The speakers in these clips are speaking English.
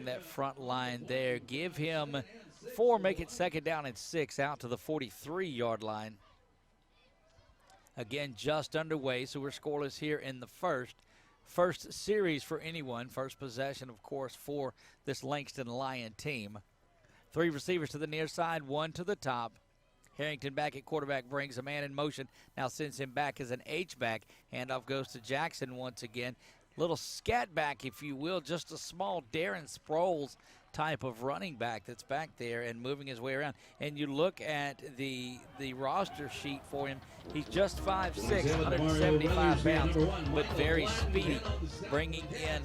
that front line there. Give him 4, make it 2nd down and 6 out to the 43-yard line. Again, just underway, so we're scoreless here in the first. First series for anyone. First possession, of course, for this Langston Lion team. 3 receivers to the near side, 1 to the top. Harrington back at quarterback brings a man in motion. Now sends him back as an H-back. Handoff goes to Jackson once again. Little scat back, if you will, just a small Darren Sproles type of running back that's back there and moving his way around. And you look at the roster sheet for him, he's just 5'6", 175 pounds, but very speedy. Bringing in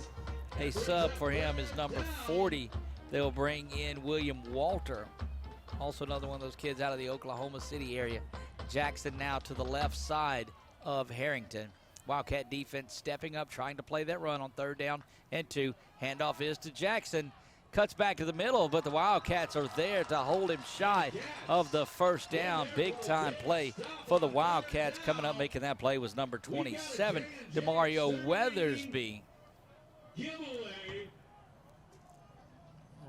a sub for him is number 40. They'll bring in William Walter, also another one of those kids out of the Oklahoma City area. Jackson now to the left side of Harrington. Wildcat defense stepping up, trying to play that run on 3rd down and 2. Handoff is to Jackson. Cuts back to the middle, but the Wildcats are there to hold him shy of the 1st down. Big time play for the Wildcats. Coming up making that play was number 27, Demario Weathersby.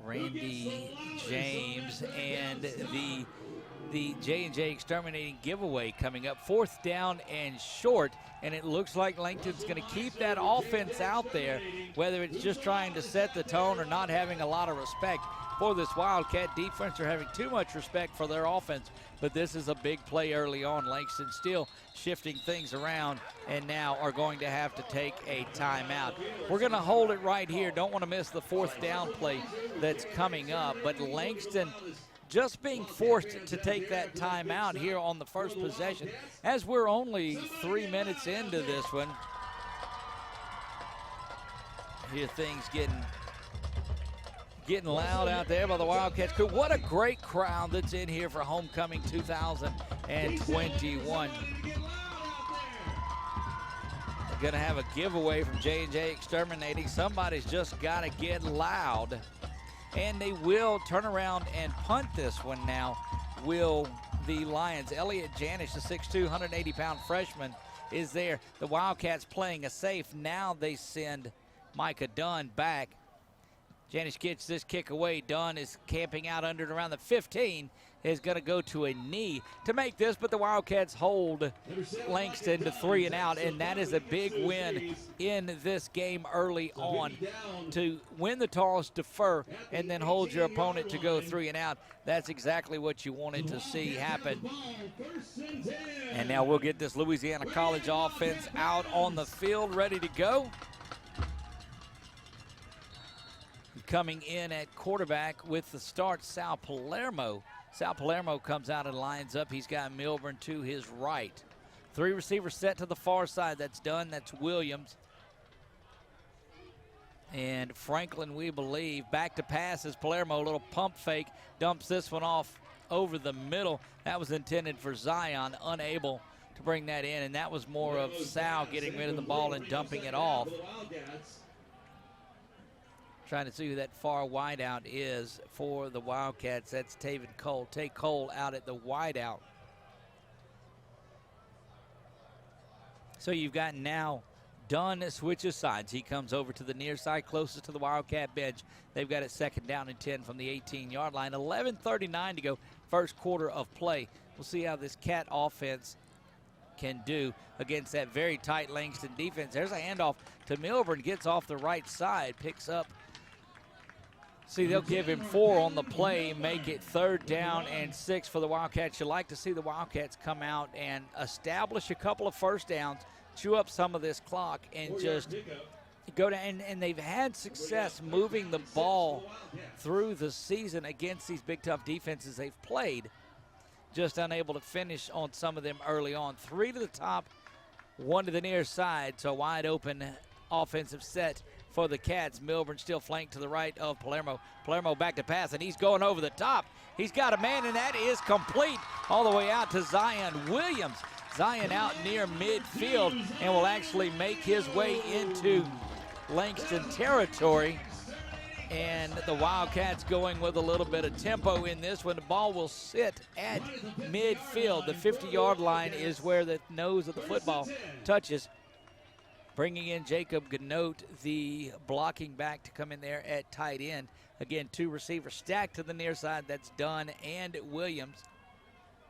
Randy James and the J&J Exterminating giveaway coming up. 4th down and short, and it looks like Langton's going to keep that offense out there, whether it's just trying to set the tone or not having a lot of respect for this Wildcat defense or having too much respect for their offense. But this is a big play early on. Langston still shifting things around and now are going to have to take a timeout. We're going to hold it right here. Don't want to miss the 4th down play that's coming up, but Langston just being forced to take that timeout here on the first possession as we're only 3 minutes into this one. Hear things getting loud out there by the Wildcats crew. What a great crowd that's in here for Homecoming 2021. They're going to have a giveaway from J&J Exterminating. Somebody's just got to get loud. And they will turn around and punt this one now, will the Lions. Elliott Janish, the 6'2", 180-pound freshman, is there. The Wildcats playing a safe. Now they send Micah Dunn back. Janish gets this kick away. Dunn is camping out under it around the 15. Is going to go to a knee to make this, but the Wildcats hold Langston to 3 and out, and that is a big win in this game early on. To win the toss, defer, and then hold your opponent to go 3 and out. That's exactly what you wanted to see happen. And now we'll get this Louisiana College offense out on the field, ready to go. Coming in at quarterback with the start, Sal Palermo. Sal Palermo comes out and lines up. He's got Milburn to his right. 3 receivers set to the far side. That's Dunn, that's Williams. And Franklin, we believe, back to pass is Palermo. A little pump fake, dumps this one off over the middle. That was intended for Zion, unable to bring that in. And that was more of Sal getting rid of the ball and dumping it off. Trying to see who that far wideout is for the Wildcats. That's Taven Cole. Take Cole out at the wideout. So you've got now Dunn switches sides. He comes over to the near side, closest to the Wildcat bench. They've got it 2nd down and 10 from the 18-yard line. 11:39 to go, first quarter of play. We'll see how this Cat offense can do against that very tight Langston defense. There's a handoff to Milburn. Gets off the right side, picks up. See, they'll give him 4 on the play, make it 3rd down and 6 for the Wildcats. You like to see the Wildcats come out and establish a couple of 1st downs, chew up some of this clock, and just go down. And they've had success moving the ball through the season against these big, tough defenses they've played. Just unable to finish on some of them early on. 3 to the top, 1 to the near side, so wide open offensive set for the Cats. Milburn still flanked to the right of Palermo. Palermo back to pass, and he's going over the top. He's got a man, and that is complete all the way out to Zion Williams. Zion out near midfield and will actually make his way into Langston territory. And the Wildcats going with a little bit of tempo in this one. The ball will sit at midfield. The 50-yard line is where the nose of the football touches. bringing in Jacob Ganote, the blocking back, to come in there at tight end. Again, 2 receivers stacked to the near side. That's Dunn and Williams.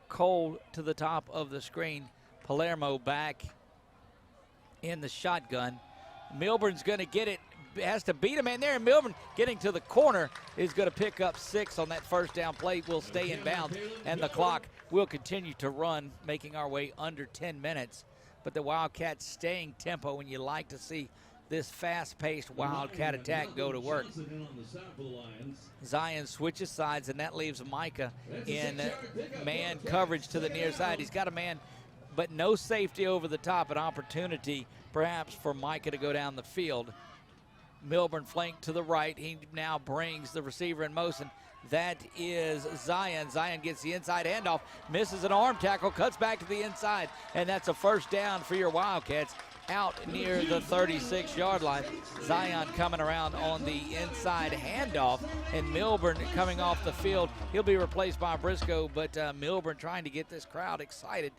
Cole to the top of the screen. Palermo back in the shotgun. Milburn's going to get it. Has to beat him in there. And Milburn getting to the corner is going to pick up 6 on that first down play. Will stay in bounds, and the clock will continue to run, making our way under 10 minutes. But the Wildcats staying tempo, and you like to see this fast-paced Wildcat attack go to work. Zion switches sides, and that leaves Micah in man coverage to the near side. He's got a man, but no safety over the top. An opportunity perhaps for Micah to go down the field. Milburn flanked to the right. He now brings the receiver in motion. That is Zion. Zion gets the inside handoff, misses an arm tackle, cuts back to the inside, and that's a first down for your Wildcats out near the 36-yard line. Zion coming around on the inside handoff, and Milburn coming off the field. He'll be replaced by Briscoe, but Milburn trying to get this crowd excited,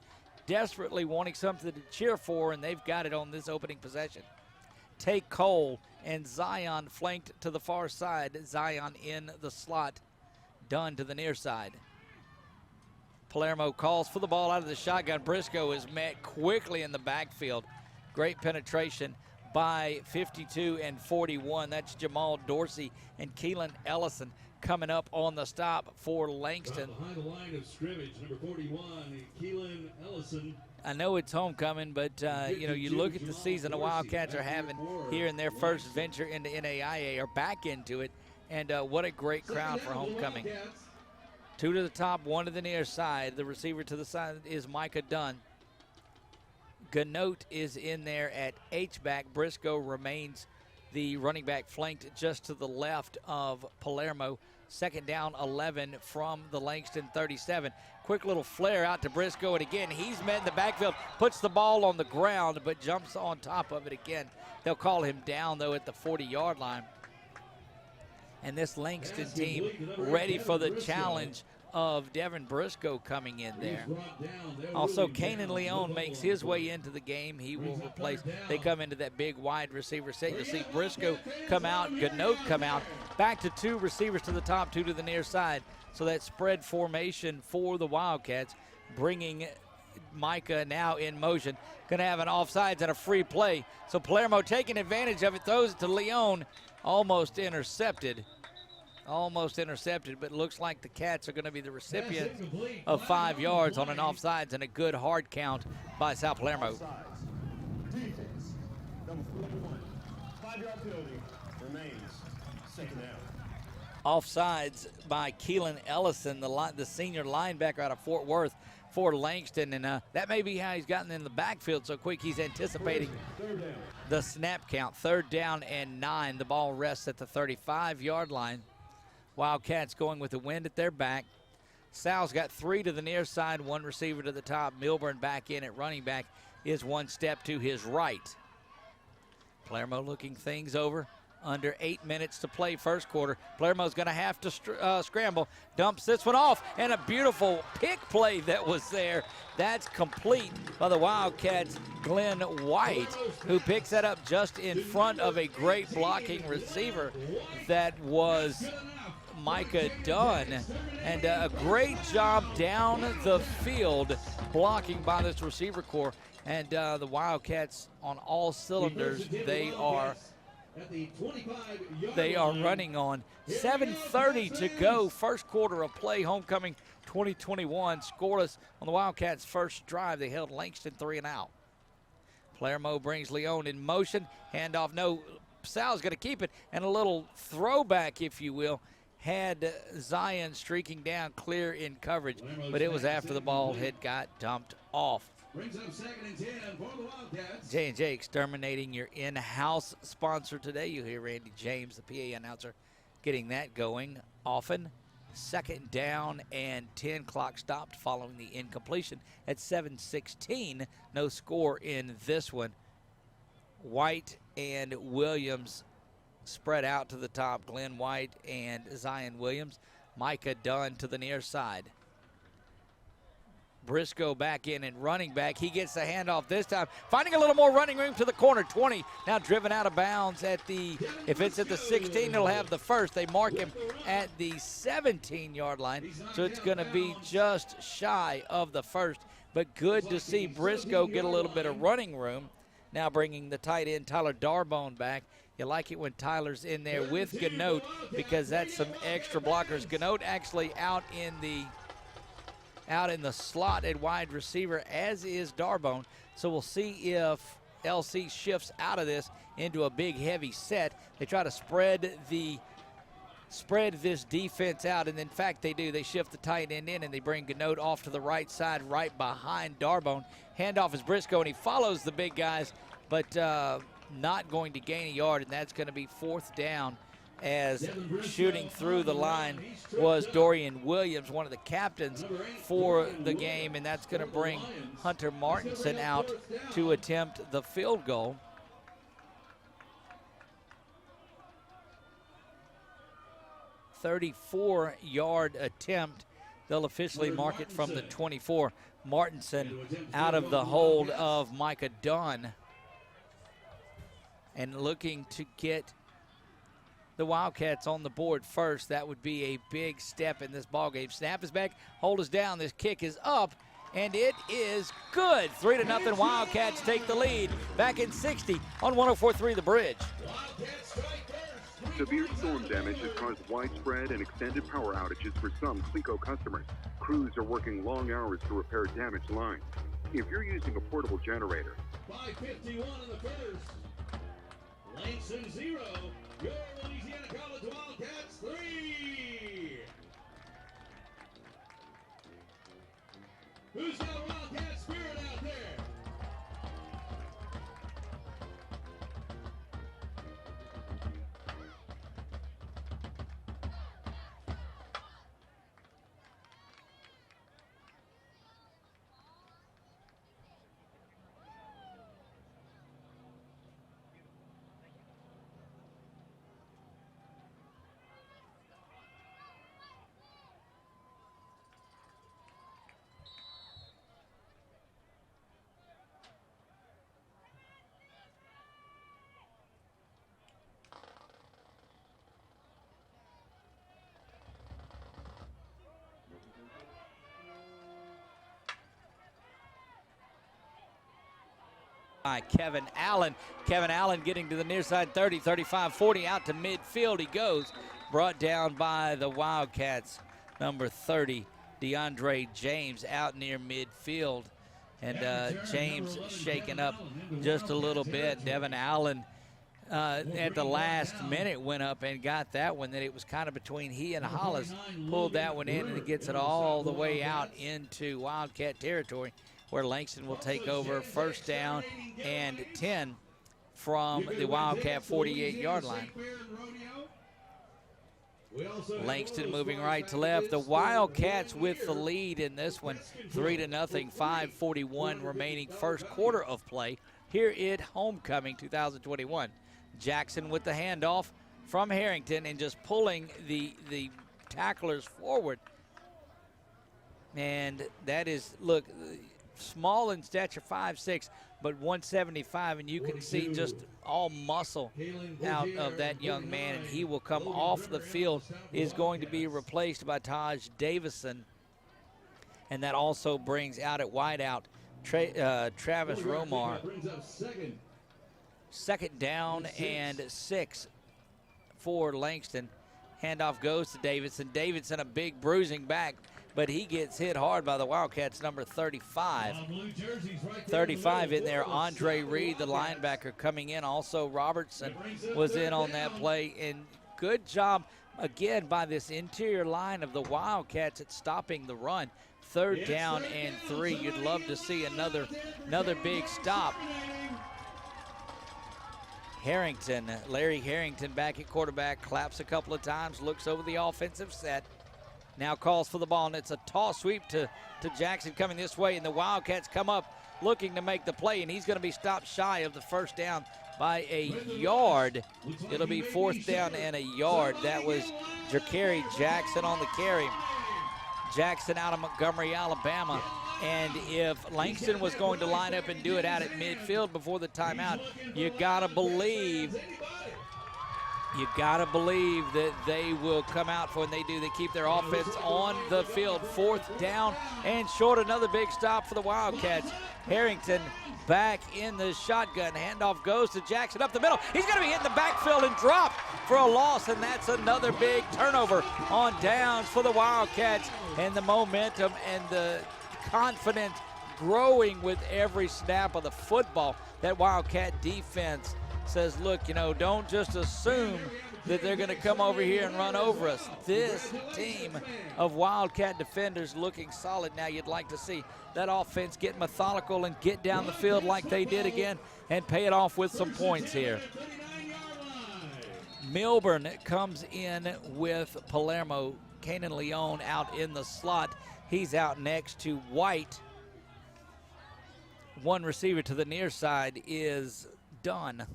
desperately wanting something to cheer for, and they've got it on this opening possession. Take Cole and Zion flanked to the far side. Zion in the slot, Dunn to the near side. Palermo calls for the ball out of the shotgun. Briscoe is met quickly in the backfield. Great penetration by 52 and 41. That's Jamal Dorsey and Keelan Ellison coming up on the stop for Langston. Behind the line of scrimmage, number 41, Keelan Ellison. I know it's homecoming, but you look at the season the Wildcats are having here in their first venture into NAIA, or back into it, and what a great crowd for homecoming. 2 to the top, 1 to the near side. The receiver to the side is Micah Dunn. Ganote is in there at H-back. Briscoe remains the running back, flanked just to the left of Palermo. Second down, 11 from the Langston 37. Quick little flare out to Briscoe, and again, he's met in the backfield, puts the ball on the ground, but jumps on top of it again. They'll call him down, though, at the 40-yard line. And this Langston team ready for the challenge of Devin Briscoe coming in there. Also, Kanan Leon makes his way into the game. He will replace, they come into that big wide receiver set. You'll see Briscoe come out, Ganote come out. Back to 2 receivers to the top, 2 to the near side. So that spread formation for the Wildcats, bringing Micah now in motion. Going to have an offsides and a free play. So Palermo taking advantage of it, throws it to Leon, almost intercepted, but looks like the Cats are going to be the recipient of 5 yards on an offsides and a good hard count by South Palermo. Defense, number 41, 5-yard penalty, remains second down. Offsides by Keelan Ellison, the senior linebacker out of Fort Worth for Langston, and that may be how he's gotten in the backfield so quick. He's anticipating the snap count. 3rd down and 9. The ball rests at the 35-yard line. Wildcats going with the wind at their back. Sal's got 3 to the near side, 1 receiver to the top. Milburn back in at running back is 1 step to his right. Palermo looking things over. Under 8 minutes to play first quarter. Palermo's going to have to scramble. Dumps this one off, and a beautiful pick play that was there. That's complete by the Wildcats' Glenn White, who picks that up just in front of a great blocking receiver that was Micah Dunn. And a great job down the field blocking by this receiver corps. And the Wildcats on all cylinders, they are running on. 7:30 to go, first quarter of play, homecoming 2021. Scoreless on the Wildcats' first drive. They held Langston 3 and out. Palermo brings Leon in motion. Handoff, no, Sal's going to keep it. And a little throwback, if you will, had Zion streaking down clear in coverage, but it was after the ball had got dumped off. Brings up 2nd and 10 for the Wildcats. J&J Exterminating, your in-house sponsor today. You hear Randy James, the PA announcer, getting that going often. 2nd down and 10. Clock stopped following the incompletion at 7:16. No score in this one. White and Williams spread out to the top. Glenn White and Zion Williams. Micah Dunn to the near side. Briscoe back in and running back. He gets the handoff this time, finding a little more running room to the corner. 20 now driven out of bounds at the, if it's at the 16, it'll have the first. They mark him at the 17-yard line, so it's going to be just shy of the first. But good to see Briscoe get a little bit of running room. Now bringing the tight end Tyler Darbone back. You like it when Tyler's in there with Ganote because that's some extra blockers. Ganote actually out in the slot at wide receiver, as is Darbone. So we'll see if LC shifts out of this into a big heavy set. They try to spread this defense out, and in fact they do. They shift the tight end in and they bring Ganote off to the right side right behind Darbone. Handoff is Briscoe, and he follows the big guys, but not going to gain a yard, and that's going to be 4th down, as shooting through the line was Dorian Williams, one of the captains for the game, and that's going to bring Hunter Martinson out to attempt the field goal. "34-yard attempt. They'll officially mark it from the 24. Martinson out of the hold of Micah Dunn, and looking to get the Wildcats on the board first. That would be a big step in this ballgame. Snap is back, hold is down, this kick is up, and it is good. 3-0, Wildcats take the lead. Back in 60 on 104.3 The Bridge. Severe storm damage has caused widespread and extended power outages for some Cleco customers. Crews are working long hours to repair damaged lines. If you're using a portable generator, 5:51 in the first. Langston 0, your Louisiana College Wildcats 3. Who's got a Wildcat spirit out there? By Kevin Allen. Kevin Allen getting to the near side 30, 35, 40, out to midfield he goes. Brought down by the Wildcats. Number 30, DeAndre James, out near midfield. And James shaken up just a little bit. Devin Allen at the last minute went up and got that one. Then it was kind of between he and Hollis. Pulled that one in, and it gets it all the way out into Wildcat territory, where Langston will take over. 1st down and 10 from the Wildcat 48-yard line. Langston moving right to left. The Wildcats with the lead in this one, 3-0, 5:41 remaining first quarter of play here at Homecoming 2021. Jackson with the handoff from Harrington and just pulling the tacklers forward. And that is, look, small in stature, 5'6", but 175, and you can see just all muscle out of that young man, and he will come off the field. Is going to be replaced by Taj Davison, and that also brings out at wideout Travis Romar. 2nd down and 6 for Langston. Handoff goes to Davidson. Davidson, a big bruising back, but he gets hit hard by the Wildcats, number 35. 35 in there, Andre Reed, the linebacker, coming in. Also, Robertson was in on that play. And good job, again, by this interior line of the Wildcats at stopping the run. 3rd down and 3. You'd love to see another big stop. Harrington, Larry Harrington back at quarterback, claps a couple of times, looks over the offensive set. Now calls for the ball, and it's a toss sweep to Jackson coming this way, and the Wildcats come up looking to make the play, and he's going to be stopped shy of the 1st down by a yard. It'll be 4th down and a yard. That was Ja'Carry Jackson on the carry. Jackson out of Montgomery, Alabama, And if Langston was going to line up and do it out at midfield before the timeout, you gotta believe that they will come out for when they do. They keep their offense on the field. 4th down and short. Another big stop for the Wildcats. Harrington back in the shotgun. Handoff goes to Jackson up the middle. He's going to be hit in the backfield and drop for a loss, and that's another big turnover on downs for the Wildcats. And the momentum and the confidence growing with every snap of the football. That Wildcat defense says, look, don't just assume that they're going to come over here and run over us. This team of Wildcat defenders looking solid. Now you'd like to see that offense get methodical and get down the field like they did again and pay it off with some points here. Milburn comes in with Palermo. Kanan Leon out in the slot. He's out next to White. One receiver to the near side is Dunn.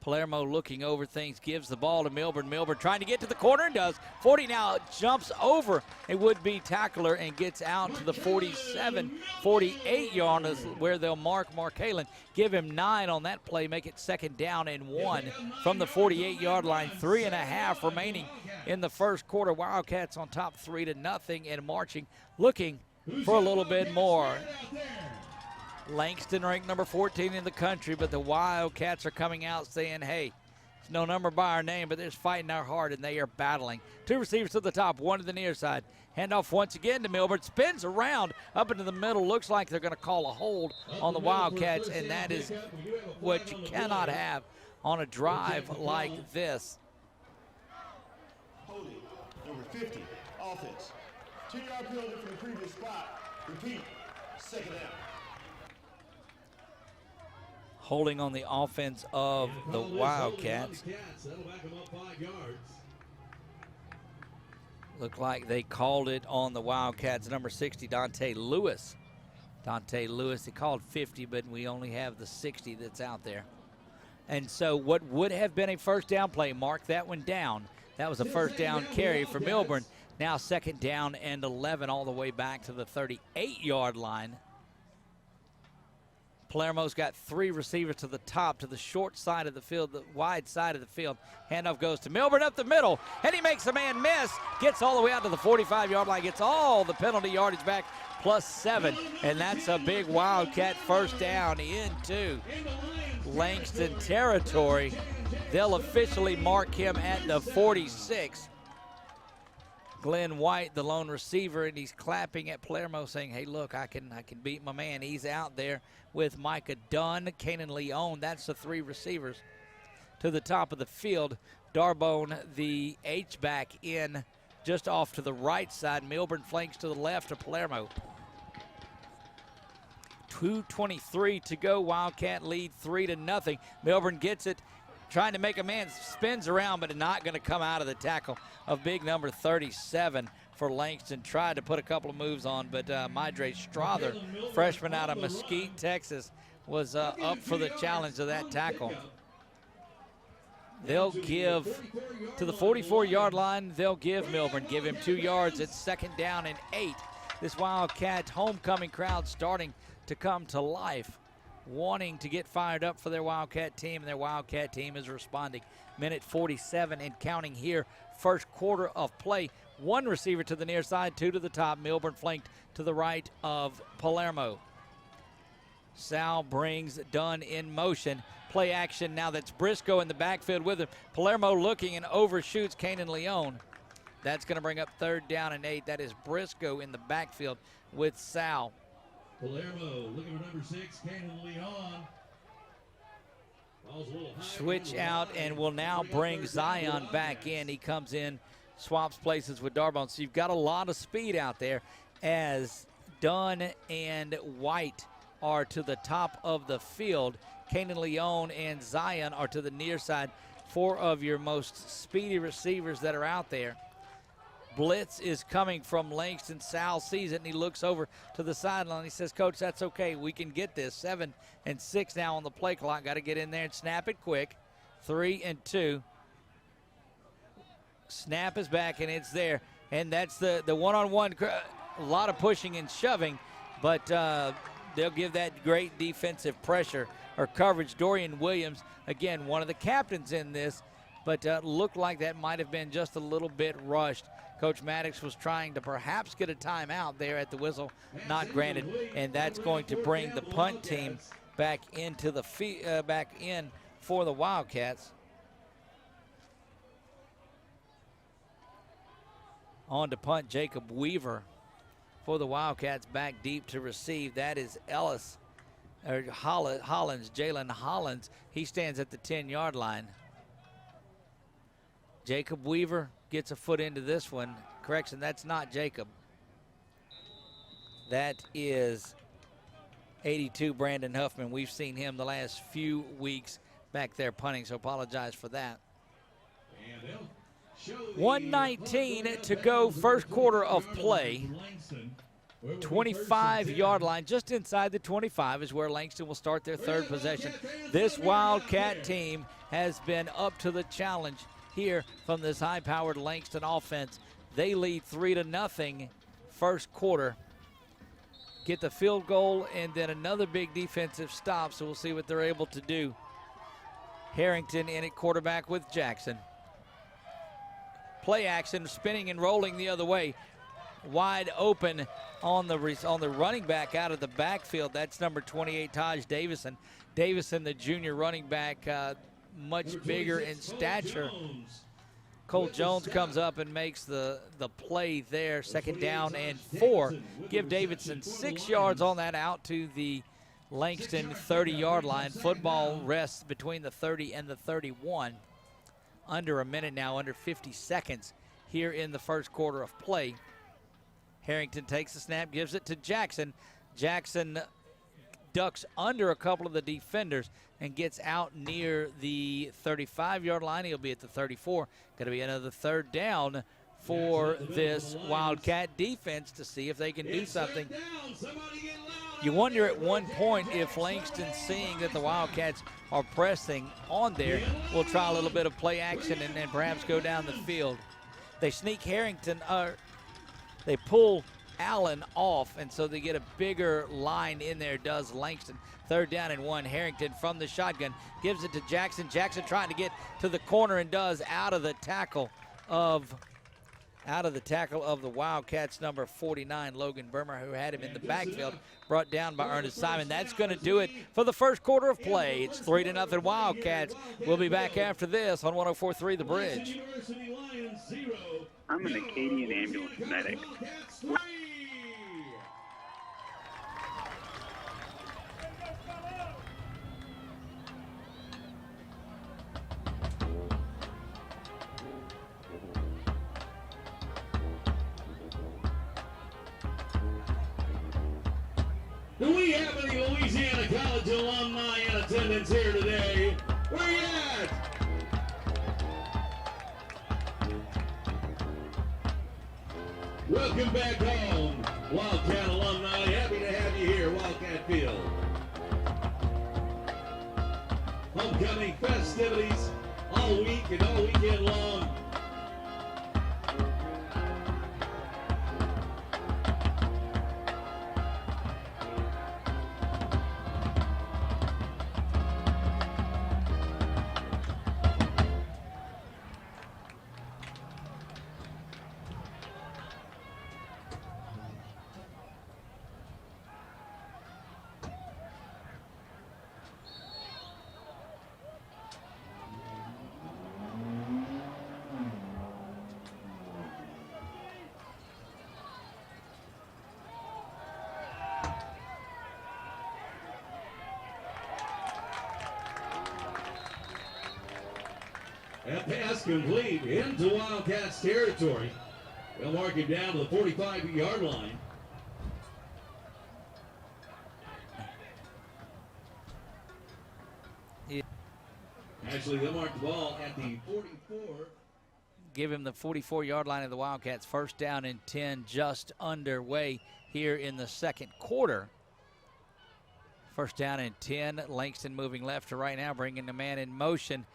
Palermo looking over things, gives the ball to Milburn. Milburn trying to get to the corner and does. 40 now jumps over a would-be tackler and gets out to the 47, 48 yard where they'll mark Markalen. Give him 9 on that play, make it 2nd down and 1 from the 48-yard line. 3.5 remaining in the first quarter. Wildcats on top 3-0 and marching, looking for a little bit more. Langston ranked number 14 in the country, but the Wildcats are coming out saying, hey, it's no number by our name, but they're fighting our heart, and they are battling. 2 receivers to the top, 1 to the near side. Handoff once again to Milburn. Spins around up into the middle. Looks like they're going to call a hold on the Wildcats, and that is what you cannot have on a drive like this. Holding, number 50, offense. 2-yard penalty from the previous spot. Repeat, 2nd down. Holding on the offense of the Wildcats. Look like they called it on the Wildcats. Number 60, Dante Lewis. Dante Lewis, they called 50, but we only have the 60 that's out there. And so what would have been a 1st down play, mark that one down. That was a 1st down carry for Milburn. Now 2nd down and 11 all the way back to the 38-yard line. Palermo's got 3 receivers to the top, to the short side of the field, the wide side of the field. Handoff goes to Milburn up the middle, and he makes a man miss. Gets all the way out to the 45-yard line, gets all the penalty yardage back, +7. And that's a big Wildcat 1st down into Langston territory. They'll officially mark him at the 46. Glenn White, the lone receiver, and he's clapping at Palermo saying, hey, look, I can beat my man. He's out there with Micah Dunn, Kanan Leon. That's the 3 receivers to the top of the field. Darbone, the H-back, in just off to the right side. Milburn flanks to the left of Palermo. 2:23 to go. Wildcat lead 3-0. Milburn gets it, trying to make a man, spins around, but not going to come out of the tackle of big number 37 for Langston. Tried to put a couple of moves on, but Mydre Strother, freshman out of Mesquite, Texas, was up for the challenge of that tackle. They'll give to the 44-yard line. They'll give Milburn, give him 2 yards. It's 2nd down and 8. This Wildcat homecoming crowd starting to come to life, wanting to get fired up for their Wildcat team, and their Wildcat team is responding. Minute 47 and counting here, first quarter of play. 1 receiver to the near side, 2 to the top. Milburn flanked to the right of Palermo. Sal brings Dunn in motion. Play action now, that's Briscoe in the backfield with him. Palermo looking and overshoots Kanan Leon. That's going to bring up 3rd down and 8. That is Briscoe in the backfield with Sal. Palermo looking for number 6, Kanan Leon. Switch out, and will now bring Zion back in. He comes in, swaps places with Darbone. So you've got a lot of speed out there as Dunn and White are to the top of the field. Kanan Leon and Zion are to the near side. 4 of your most speedy receivers that are out there. Blitz is coming from Langston. Sal sees it, and he looks over to the sideline. He says, Coach, that's okay. We can get this. 7 and 6 now on the play clock. Got to get in there and snap it quick. 3 and 2. Snap is back, and it's there. And that's the one-on-one. a lot of pushing and shoving, but they'll give that great defensive pressure or coverage. Dorian Williams, again, one of the captains in this, but looked like that might have been just a little bit rushed. Coach Maddox was trying to perhaps get a timeout there at the whistle, not granted, and that's going to bring the punt team back into the back in for the Wildcats. On to punt, Jacob Weaver for the Wildcats, back deep to receive. That is Hollins, Jalen Hollins. He stands at the 10-yard line. Jacob Weaver gets a foot into this one. Correction, that's not Jacob. That is 82 Brandon Huffman. We've seen him the last few weeks back there punting, so apologize for that. 1:19 to go, first quarter of play. 25-yard line, just inside the 25 is where Langston will start their third possession. This Wildcat team has been up to the challenge here from this high-powered Langston offense. They lead 3-0 first quarter. Get the field goal and then another big defensive stop, so we'll see what they're able to do. Harrington in at quarterback with Jackson. Play action, spinning and rolling the other way. Wide open on the running back out of the backfield. That's number 28, Taj Davison. Davison, the junior running back, much bigger in stature. Cole Jones comes up and makes the play there. Second down and 4. Give Davidson 6 yards on that out to the Langston 30-yard line. Football rests between the 30 and the 31. Under a minute now, under 50 seconds here in the first quarter of play. Harrington takes the snap, gives it to Jackson. Jackson ducks under a couple of the defenders and gets out near the 35-yard line. He'll be at the 34. Going to be another third down for this Wildcat defense to see if they can do something. You wonder at one point if Langston, seeing that the Wildcats are pressing on there, will try a little bit of play action and then perhaps go down the field. They sneak Harrington, they pull Allen off, and so they get a bigger line in there, does Langston. Third down and 1. Harrington from the shotgun gives it to Jackson. Jackson trying to get to the corner and does out of the tackle of the Wildcats, number 49, Logan Burmer, who had him in the backfield, brought down by Ernest Simon. That's going to do it for the first quarter of play. It's 3-0 Wildcats. We'll be back after this on 104.3 The Bridge. I'm an Acadian ambulance medic. Do we have any Louisiana College alumni in attendance here today? Where you at? Welcome back home, Wildcat alumni. Happy to have you here, Wildcat Field. Homecoming festivities all week and all weekend long. That pass complete into Wildcats territory. They'll mark him down to the 45-yard line. Actually, they'll mark the ball at the 44. Give him the 44-yard line of the Wildcats. First down and 10 just underway here in the second quarter. First down and 10. Langston moving left to right now, bringing the man in motion.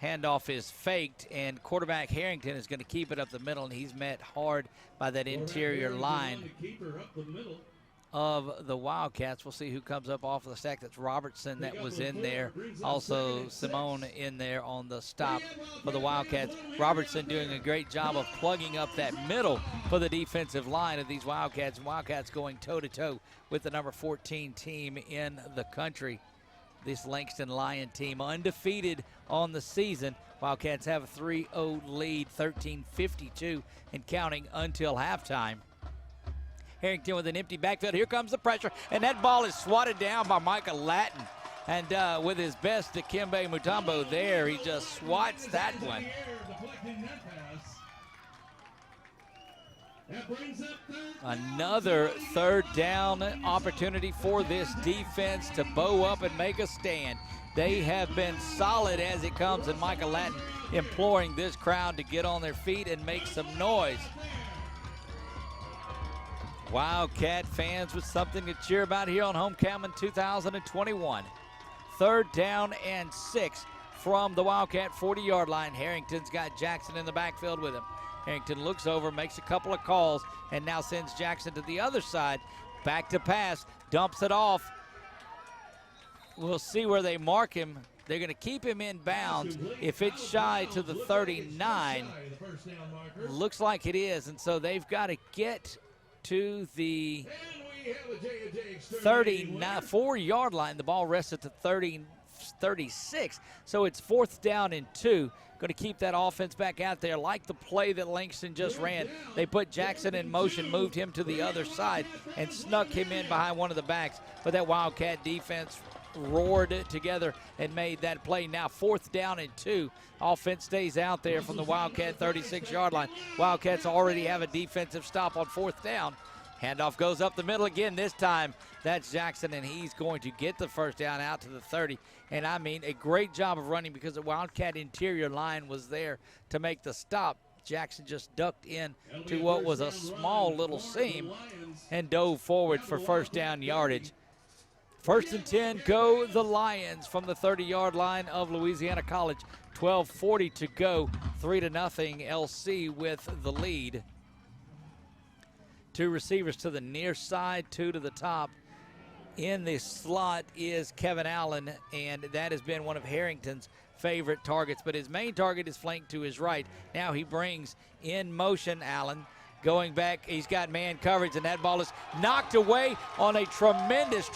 Handoff is faked, and quarterback Harrington is going to keep it up the middle, and he's met hard by that interior line of the Wildcats. We'll see who comes up off of the stack. That's Robertson that was in there. Also Simone in there on the stop for the Wildcats. Robertson doing a great job of plugging up that middle for the defensive line of these Wildcats. Wildcats going toe-to-toe with the number 14 team in the country. This Langston Lion team undefeated on the season. Wildcats have a 3-0 lead, 13:52 and counting until halftime. Harrington with an empty backfield. Here comes the pressure, and that ball is swatted down by Micah Lattin. And with his best, Dikembe Mutombo there, he just swats that one. Another third down opportunity for this defense to bow up and make a stand. They have been solid as it comes, and Micah Lattin imploring this crowd to get on their feet and make some noise. Wildcat fans with something to cheer about here on Homecoming 2021. Third down and 6 from the Wildcat 40-yard line. Harrington's got Jackson in the backfield with him. Harrington looks over, makes a couple of calls, and now sends Jackson to the other side. Back to pass, dumps it off. We'll see where they mark him. They're going to keep him in bounds. If it's shy to the 39, looks like it is, and so they've got to get to the 34-yard line. The ball rests at the 36, so it's 4th down and 2. Going to keep that offense back out there like the play that Langston just ran. They put Jackson in motion, moved him to the other side, and snuck him in behind one of the backs. But that Wildcat defense roared together and made that play. Now 4th down and 2. Offense stays out there from the Wildcat 36-yard line. Wildcats already have a defensive stop on 4th down. Handoff goes up the middle again. This time that's Jackson, and he's going to get the first down out to the 30. And I mean, a great job of running because the Wildcat interior line was there to make the stop. Jackson just ducked in to what was a small little seam and dove forward for first down yardage. 1st and 10, go the Lions from the 30-yard line of Louisiana College. 12:40 to go, 3-0 LC with the lead. 2 receivers to the near side, 2 to the top. In the slot is Kevin Allen, and that has been one of Harrington's favorite targets, but his main target is flanked to his right. Now he brings in motion Allen. Going back, he's got man coverage, and that ball is knocked away on a tremendous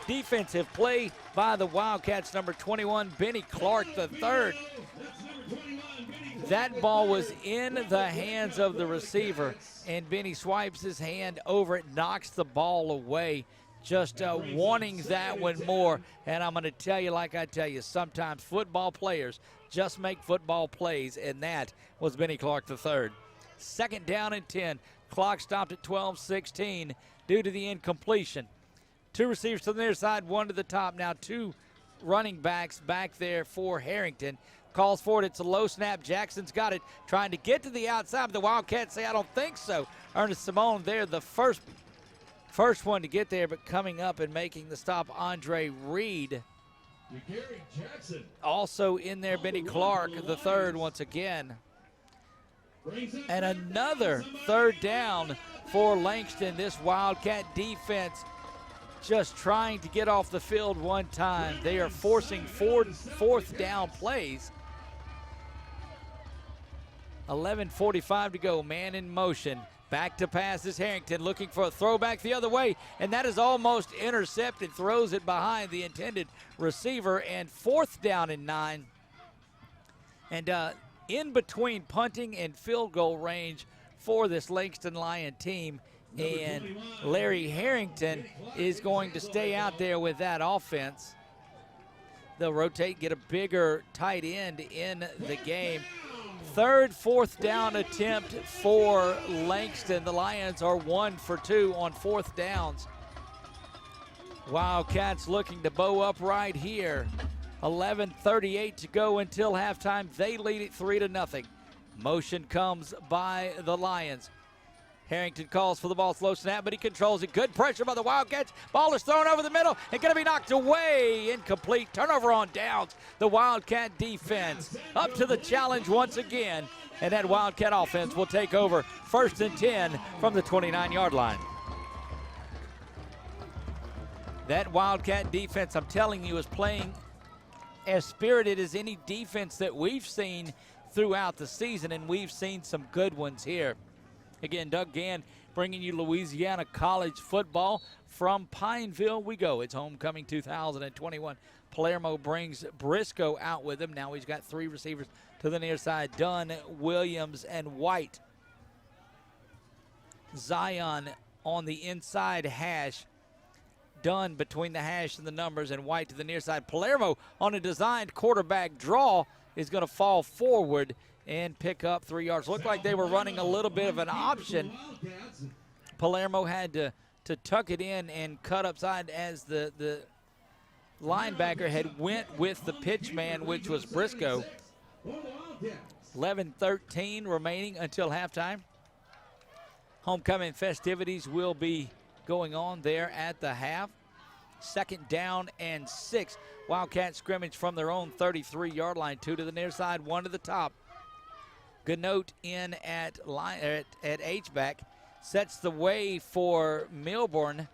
defensive play by the Wildcats, number 21, Benny Clark III. That ball was in the hands of the receiver, and Benny swipes his hand over it, knocks the ball away. Just wanting that one more. And I'm going to tell you, like I tell you, sometimes football players just make football plays, and that was Benny Clark III. 2nd down and 10. Clock stopped at 12:16 due to the incompletion. 2 receivers to the near side, 1 to the top. Now 2 running backs back there for Harrington. Calls for it. It's a low snap. Jackson's got it, trying to get to the outside, but the Wildcats say, I don't think so. Ernest Simone there, the first one to get there, but coming up and making the stop, Andre Reed. Also in there, Benny Clark III once again. And another 3rd down for Langston. This Wildcat defense just trying to get off the field one time. They are forcing 4th down plays. 11:45 to go, man in motion. Back to pass is Harrington, looking for a throwback the other way, and that is almost intercepted. Throws it behind the intended receiver, and 4th down and 9. And in between punting and field goal range for this Langston Lion team, and Larry Harrington is going to stay out there with that offense. They'll rotate, get a bigger tight end in the game. 3rd, 4th down attempt for Langston. The Lions are 1 for 2 on 4th downs. Wildcats looking to bow up right here. 11:38 to go until halftime. They lead it 3-0. Motion comes by the Lions. Harrington calls for the ball, slow snap, but he controls it. Good pressure by the Wildcats. Ball is thrown over the middle and going to be knocked away. Incomplete. Turnover on downs. The Wildcat defense up to the challenge once again. And that Wildcat offense will take over 1st and 10 from the 29-yard line. That Wildcat defense, I'm telling you, is playing as spirited as any defense that we've seen throughout the season, and we've seen some good ones here. Again, Doug Gann bringing you Louisiana College football from Pineville. We go. It's homecoming 2021. Palermo brings Briscoe out with him. Now he's got 3 receivers to the near side: Dunn, Williams, and White. Zion on the inside hash. Dunn between the hash and the numbers, and White to the near side. Palermo on a designed quarterback draw is going to fall forward and pick up 3 yards. Looked like they were running a little bit of an option. Palermo had to tuck it in and cut upside as the linebacker had went with the pitch man, which was Briscoe. 11:13 remaining until halftime. Homecoming festivities will be going on there at the half. 2nd down and 6. Wildcat scrimmage from their own 33-yard line. 2 to the near side, 1 to the top. Ganote in at H-back. Sets the way for Milburn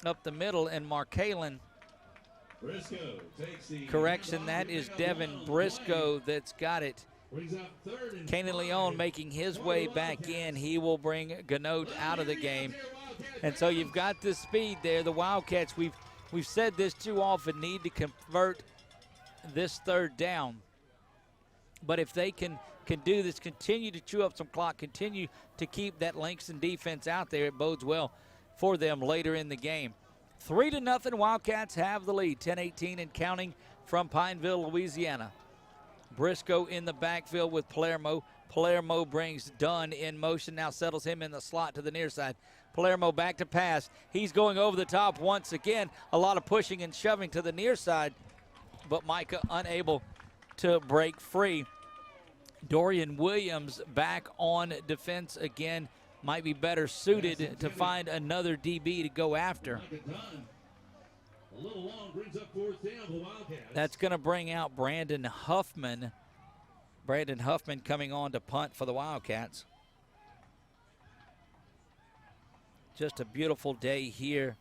up the middle, and Markalen. Correction, that is Devin Briscoe that's got it. Kanan Leon making his way back in. He will bring Ganote out of the game. And so you've got the speed there. The Wildcats, we've said this too often, need to convert this 3rd down. But if they can do this, continue to chew up some clock, continue to keep that Langston defense out there, it bodes well for them later in the game. 3-0, Wildcats have the lead. 10-18 and counting from Pineville, Louisiana. Briscoe in the backfield with Palermo. Palermo brings Dunn in motion, now settles him in the slot to the near side. Palermo back to pass. He's going over the top once again. A lot of pushing and shoving to the near side, but Micah unable to break free. Dorian Williams back on defense again. Might be better suited to find another DB to go after. That's going to bring out Brandon Huffman. Brandon Huffman coming on to punt for the Wildcats. Just a beautiful day here.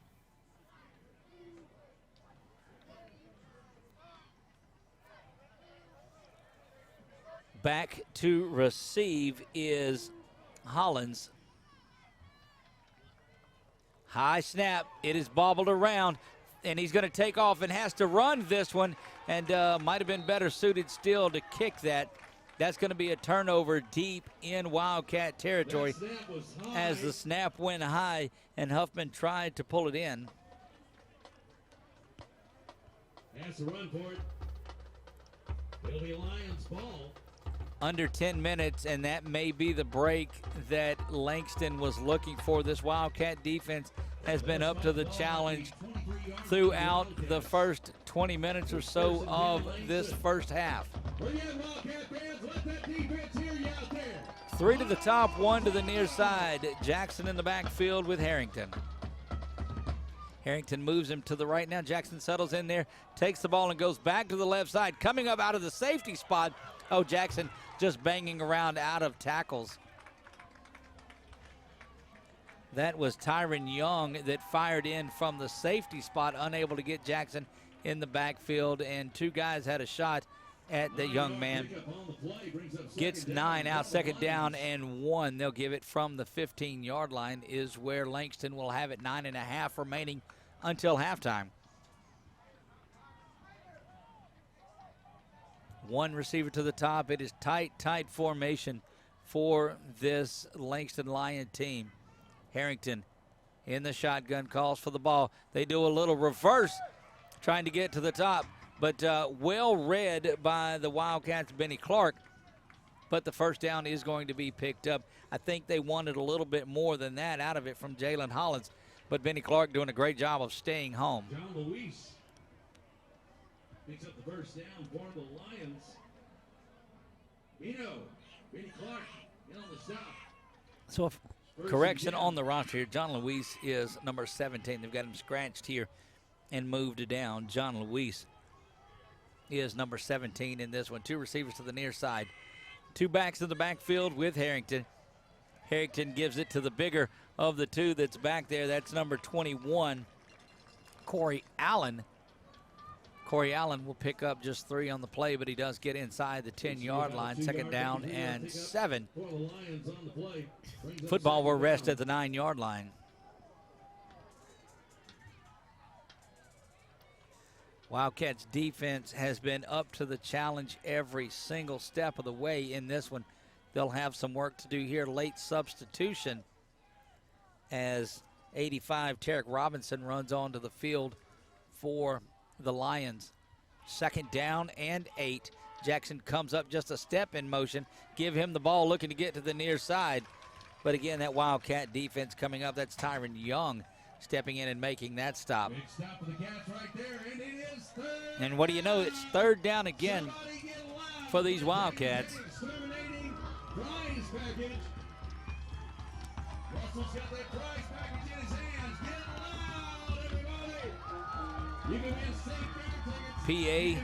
Back to receive is Hollins. High snap. It is bobbled around, and he's going to take off and has to run this one, and might have been better suited still to kick that. That's going to be a turnover deep in Wildcat territory as the snap went high and Huffman tried to pull it in. Has to run for it. It'll be Lions ball. Under 10 minutes, and that may be the break that Langston was looking for. This Wildcat defense has been up to the challenge throughout the first 20 minutes or so of this first half. 3 to the top, 1 to the near side. Jackson in the backfield with Harrington. Harrington moves him to the right now. Jackson settles in there, takes the ball and goes back to the left side. Coming up out of the safety spot. Oh, Jackson just banging around out of tackles. That was Tyron Young that fired in from the safety spot, unable to get Jackson in the backfield, and 2 guys had a shot at the young man. Gets 9 out, 2nd down and 1. They'll give it from the 15-yard line is where Langston will have it. 9.5 remaining until halftime. 1 receiver to the top. It is tight formation for this Langston Lion team. Harrington in the shotgun, calls for the ball. They do a little reverse trying to get to the top, but well read by the Wildcats' Benny Clark. But the first down is going to be picked up. I think they wanted a little bit more than that out of it from Jalen Hollins, but Benny Clark doing a great job of staying home. John Luis picks up the first down for the Lions. Benny Clark in on the stop. So Correction on the roster here. John Luis is number 17. They've got him scratched here and moved down. John Luis is number 17 in this one. 2 receivers to the near side. 2 backs in the backfield with Harrington. Harrington gives it to the bigger of the 2 that's back there. That's number 21, Corey Allen. Corey Allen will pick up just 3 on the play, but he does get inside the 10-yard line. 2nd down and 7. Football will rest at the 9-yard line. Wildcats defense has been up to the challenge every single step of the way in this one. They'll have some work to do here. Late substitution as 85 Tarek Robinson runs onto the field for the Lions. 2nd down and 8. Jackson comes up just a step in motion. Give him the ball, looking to get to the near side. But again, that Wildcat defense coming up. That's Tyron Young stepping in and making that stop. Big stop for the Cats right there, and it is 3rd. And what do you know? It's 3rd down again for these Wildcats. Exterminating prize package. Russell's got that prize package in his hands. Get loud, everybody. You can win safe tickets.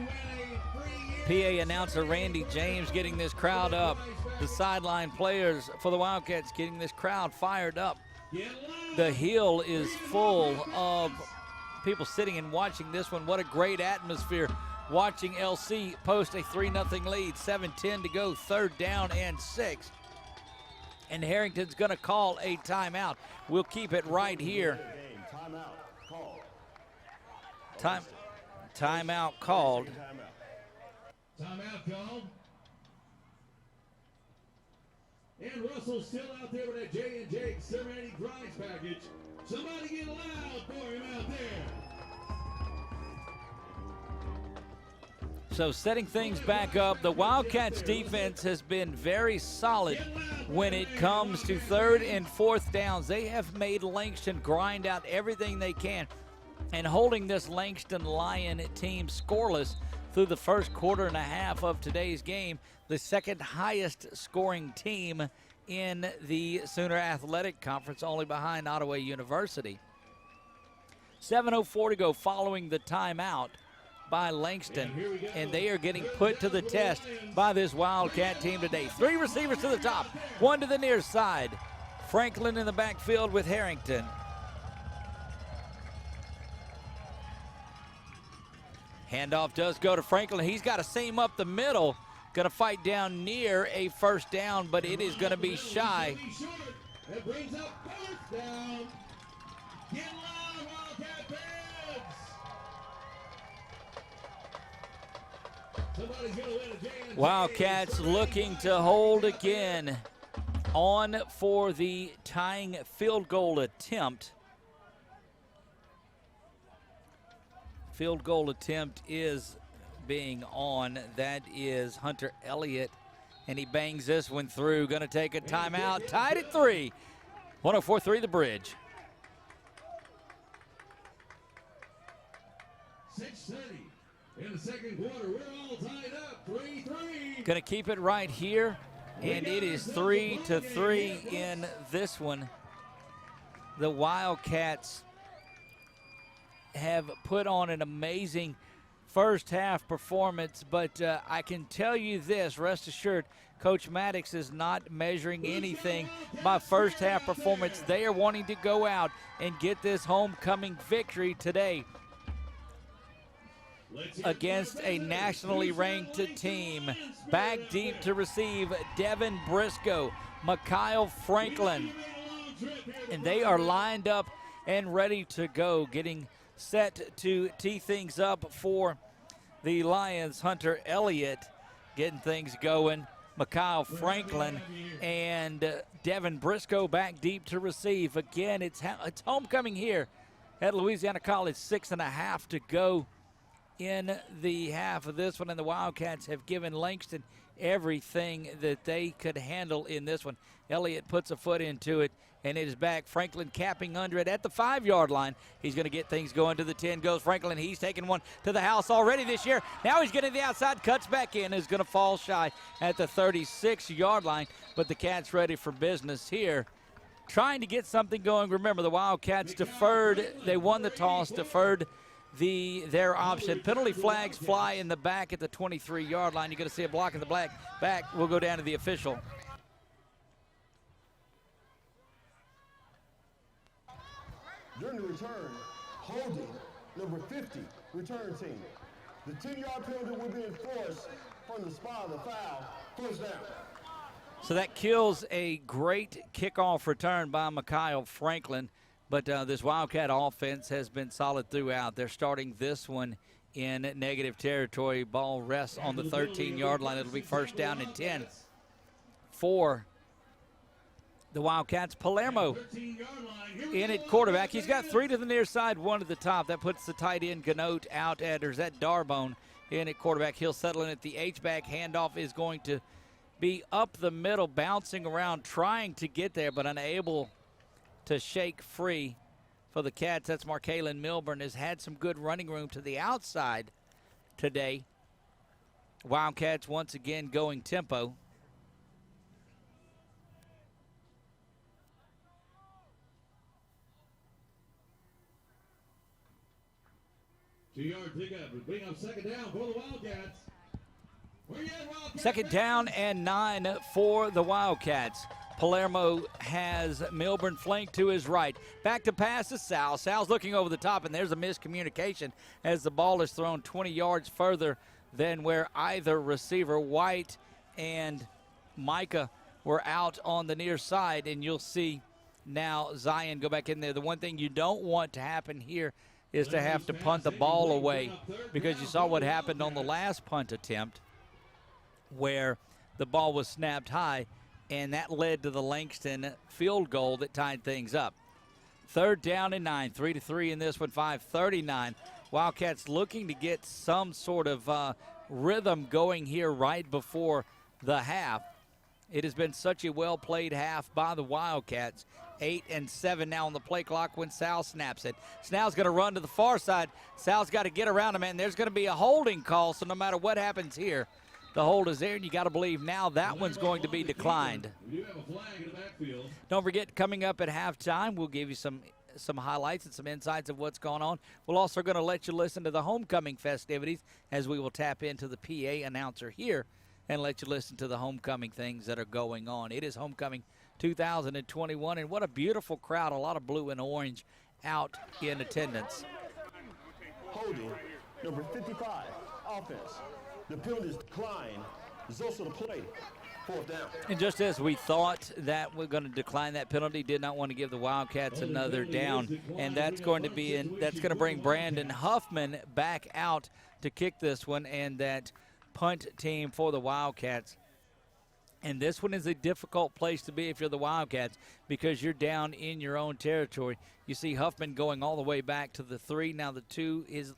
PA announcer Randy James getting this crowd up. The sideline players for the Wildcats getting this crowd fired up. The hill is full of people sitting and watching this one. What a great atmosphere watching LC post a 3-0 lead. 7:10 to go, 3rd down and 6. And Harrington's going to call a timeout. We'll keep it right here. Timeout called. Timeout called. And Russell's still out there with that J&J exterminating prize package. Somebody get loud for him out there. So setting things back up, the Wildcats defense has been very solid when it comes to 3rd and 4th downs. They have made Langston grind out everything they can and holding this Langston Lion team scoreless through the first quarter and a half of today's game. The 2nd highest scoring team in the Sooner Athletic Conference, only behind Ottawa University. 7:04 to go following the timeout by Langston, and they are getting put to the test by this Wildcat team today. 3 receivers to the top, 1 to the near side. Franklin in the backfield with Harrington. Handoff does go to Franklin. He's got a seam up the middle. Going to fight down near a 1st down, but it is going to be shy. That brings up 4th down. Get loud, Wildcat fans. Somebody's going to win a J&J. Wildcats looking to hold again. On for the tying field goal attempt. Field goal attempt is being on. That is Hunter Elliott, and he bangs this one through. Going to take a timeout. Tied at 3. 104.3 The Bridge. 6:30 in the 2nd quarter. We're all tied up. 3-3. Going to keep it right here, and it is 3-3 in this one. The Wildcats have put on an amazing first half performance, but I can tell you this, rest assured, Coach Maddox is not measuring anything by first half performance. They are wanting to go out and get this homecoming victory today against a nationally ranked team. Back deep to receive Devin Briscoe, Mikhail Franklin, and they are lined up and ready to go, getting set to tee things up for the Lions. Hunter Elliott getting things going. Mikhail Franklin and Devin Briscoe back deep to receive. Again, it's homecoming here at Louisiana College. 6.5 to go in the half of this one, and the Wildcats have given Langston everything that they could handle in this one. Elliott puts a foot into it, and it is back. Franklin capping under it at the 5-yard line. He's going to get things going to the 10. Goes Franklin. He's taken one to the house already this year. Now he's getting the outside, cuts back in, is going to fall shy at the 36-yard line. But the Cats ready for business here trying to get something going. Remember, the Wildcats deferred. They won the toss, deferred their option. Penalty flags fly in the back at the 23-yard line. You're going to see a block in the back. We'll go down to the official. During the return, holding number 50, return team. The 10-yard penalty will be enforced from the spot of the foul. First down. So that kills a great kickoff return by Mikhail Franklin. But this Wildcat offense has been solid throughout. They're starting this one in negative territory. Ball rests on the 13-yard line. It'll be first down and 10 for the Wildcats. Palermo in at quarterback. He's got 3 to the near side, 1 to the top. That puts the tight end Ganote out at, or is that Darbone in at quarterback. He'll settle in at the H-back. Handoff is going to be up the middle, bouncing around, trying to get there, but unable to shake free for the Cats. That's Markalen Milburn, has had some good running room to the outside today. Wildcats once again going tempo. Two-yard pickup. Bring up second down for the Wildcats. Second down and 9 for the Wildcats. Palermo has Milburn flanked to his right. Back to pass to Sal. Sal's looking over the top, and there's a miscommunication as the ball is thrown 20 yards further than where either receiver, White and Micah, were out on the near side. And you'll see now Zion go back in there. The one thing you don't want to happen here is to have to punt the ball away, because you saw what happened on the last punt attempt where the ball was snapped high, and that led to the Langston field goal that tied things up. Third down and 9, 3-3 in this one, 5:39. Wildcats looking to get some sort of rhythm going here right before the half. It has been such a well-played half by the Wildcats. 8-7 now on the play clock when Sal snaps it. Snell's going to run to the far side. Sal's got to get around him, and there's going to be a holding call, so no matter what happens here, the hold is there, and you got to believe now that one's going to be declined. Don't forget, coming up at halftime, we'll give you some highlights and some insights of what's going on. We're also going to let you listen to the homecoming festivities, as we will tap into the PA announcer here and let you listen to the homecoming things that are going on. It is homecoming 2021, and what a beautiful crowd, a lot of blue and orange out in attendance. Holding number 55, offense. The penalty is declined. Zosa to play. Fourth down. And just as we thought that we're going to decline that penalty, did not want to give the Wildcats another down, and that's going to bring Brandon Huffman back out to kick this one, and that punt team for the Wildcats. And this one is a difficult place to be if you're the Wildcats, because you're down in your own territory. You see Huffman going all the way back to the 3. Now the 2 is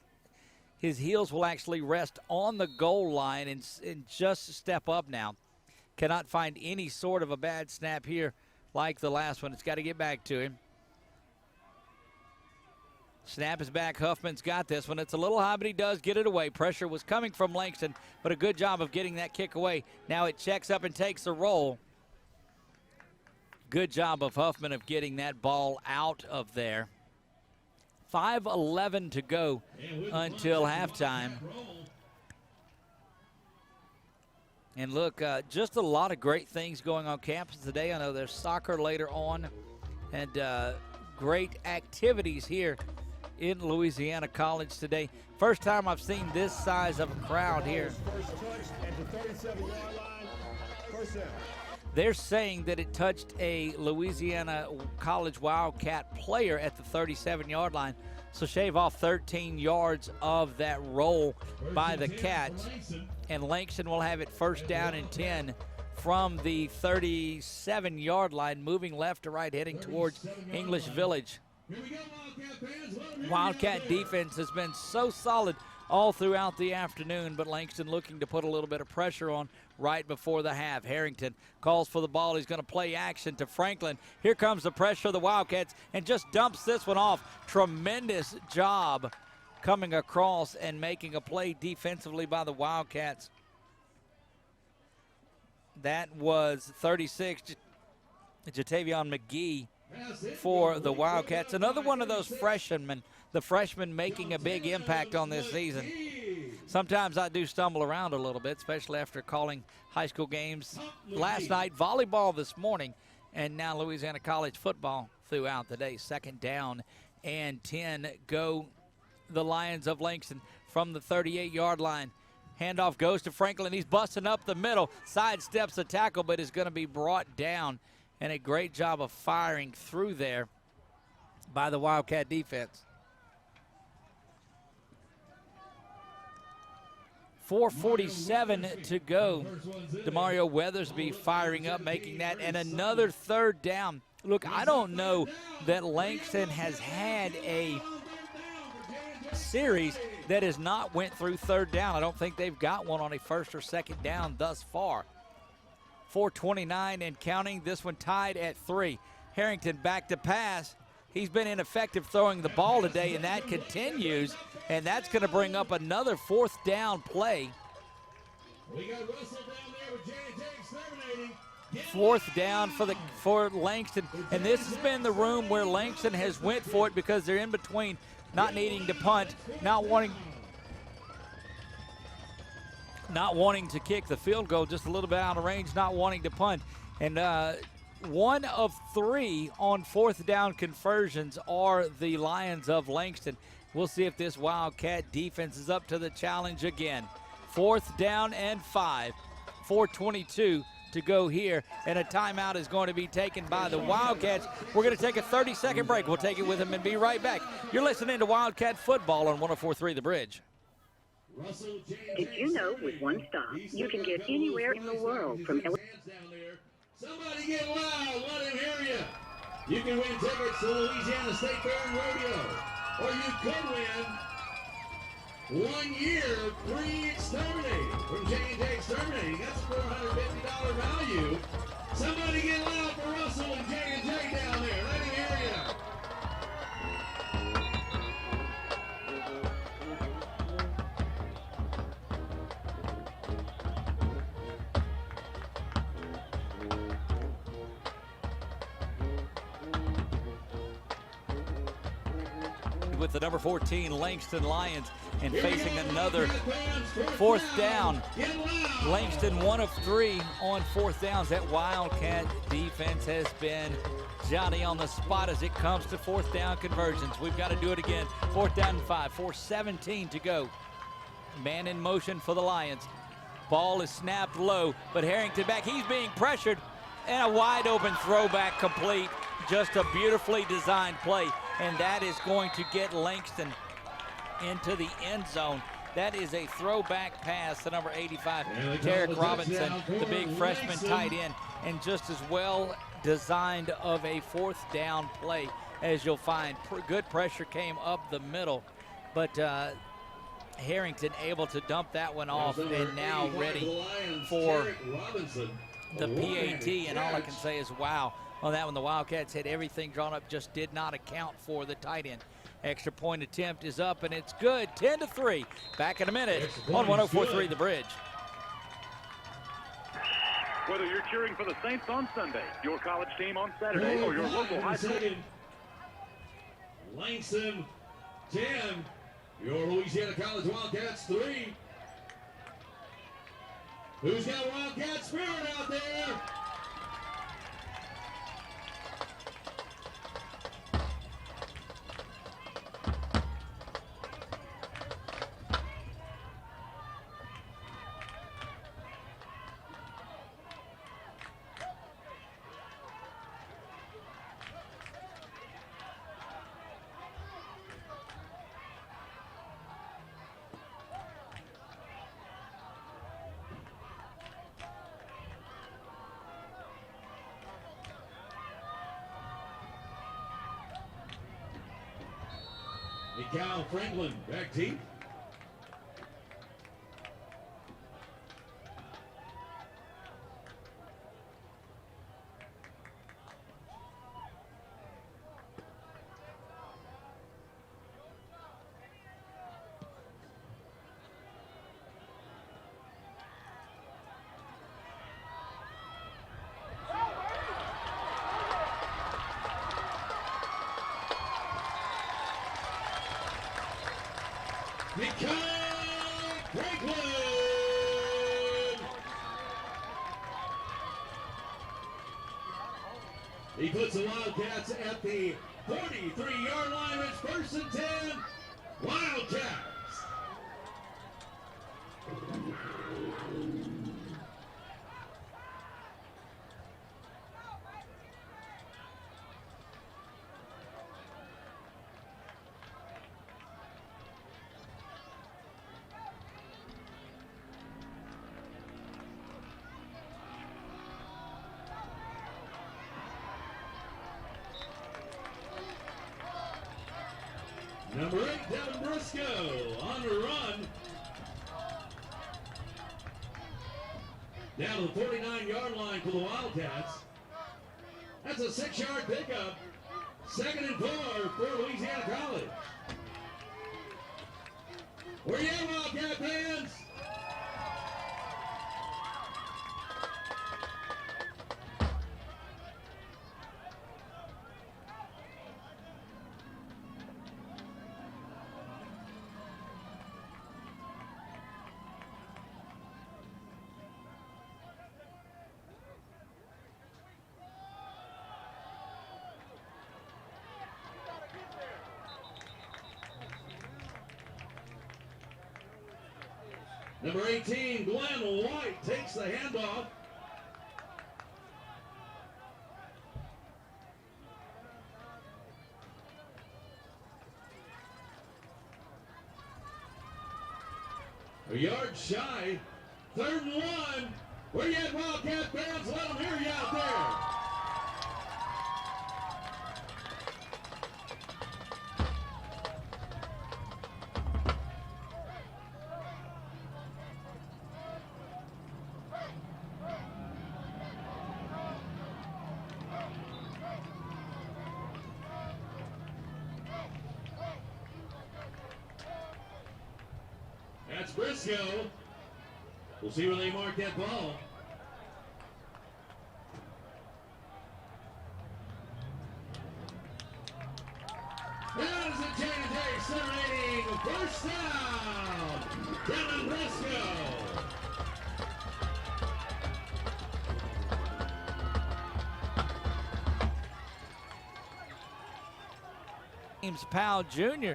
his heels will actually rest on the goal line and just step up now. Cannot find any sort of a bad snap here like the last one. It's got to get back to him. Snap is back. Huffman's got this one. It's a little high, but he does get it away. Pressure was coming from Langston, but a good job of getting that kick away. Now it checks up and takes a roll. Good job of Huffman of getting that ball out of there. 5:11 to go until halftime. And look, just a lot of great things going on campus today. I know there's soccer later on, and great activities here in Louisiana College today. First time I've seen this size of a crowd here. First touch at the 37-yard line. First down. They're saying that it touched a Louisiana College Wildcat player at the 37-yard line. So shave off 13 yards of that roll by the Cats. And Langston will have it first down and 10 from the 37-yard line, moving left to right, heading towards English Village. Wildcat defense has been so solid all throughout the afternoon, but Langston looking to put a little bit of pressure on right before the half. Harrington calls for the ball. He's going to play action to Franklin. Here comes the pressure of the Wildcats, and just dumps this one off. Tremendous job coming across and making a play defensively by the Wildcats. That was 36, Jatavion McGee for the Wildcats. Another one of those freshmen, the freshmen making a big impact on this season. Sometimes I do stumble around a little bit, especially after calling high school games last night, volleyball this morning, and now Louisiana College football throughout the day. 2nd down and 10 go the Lions of Langston from the 38-yard line. Handoff goes to Franklin. He's busting up the middle, sidesteps the tackle, but is going to be brought down. And a great job of firing through there by the Wildcat defense. 4:47 to go. DeMario Weathersby firing up, making that, and another 3rd down. Look, I don't know that Langston has had a series that has not went through 3rd down. I don't think they've got one on a 1st or 2nd down thus far. 4:29 and counting. This one tied at 3. Harrington back to pass. He's been ineffective throwing the ball today, and that continues. And that's going to bring up another 4th down play. We got Russell down there with J&J exterminating. 4th down for Langston. And this has been the room where Langston has went for it because they're in between, not needing to punt, not wanting to kick the field goal, just a little bit out of range, not wanting to punt. And 1 of 3 on 4th down conversions are the Lions of Langston. We'll see if this Wildcat defense is up to the challenge again. 4th down and 5. 4:22 to go here, and a timeout is going to be taken by the Wildcats. We're going to take a 30-second break. We'll take it with them and be right back. You're listening to Wildcat Football on 104.3 The Bridge. Did you know with one stop, you can get anywhere in the world from... Somebody get loud, let him hear you. You can win tickets to the Louisiana State Fair and Rodeo, or you could win 1 year free exterminating from J&J Exterminating. That's a $450 value. Somebody get loud for Russell and J&J down there. Let him hear you. With the number 14 Langston Lions, and facing another 4th down. Langston 1 of 3 on 4th downs. That Wildcat defense has been Johnny on the spot as it comes to 4th down conversions. We've got to do it again. 4th down and 5. 4:17 to go. Man in motion for the Lions. Ball is snapped low, but Harrington back. He's being pressured, and a wide open throwback complete. Just a beautifully designed play, and that is going to get Langston into the end zone. That is a throwback pass to number 85, Tarek Robinson, the big freshman tight end, and just as well designed of a 4th down play as you'll find. Good pressure came up the middle, but Harrington able to dump that one off, and now ready for the PAT, and all I can say is wow. On that one, the Wildcats had everything drawn up, just did not account for the tight end. Extra point attempt is up, and it's good. 10-3. Back in a minute on 104.3 The Bridge. Whether you're cheering for the Saints on Sunday, your college team on Saturday, or your local high school. Langston 10, your Louisiana College Wildcats 3. Who's got Wildcat spirit out there? Cal Franklin back deep. Franklin. He puts the Wildcats at the 43-yard line. It's 1st and 10. Wildcats. Number 8, Devin Briscoe on the run. Down to the 49-yard line for the Wildcats. That's a 6-yard pickup. 2nd and 4 for Louisiana College. Where you at, Wildcat fans? Number 18, Glenn White takes the handoff. A yard shy. 3rd and 1. Where you at, Wildcat fans? Let them hear you out there. That's Briscoe. We'll see where they mark that ball. That is a J&J accelerating 1st down. Devin Briscoe. James Powell Jr.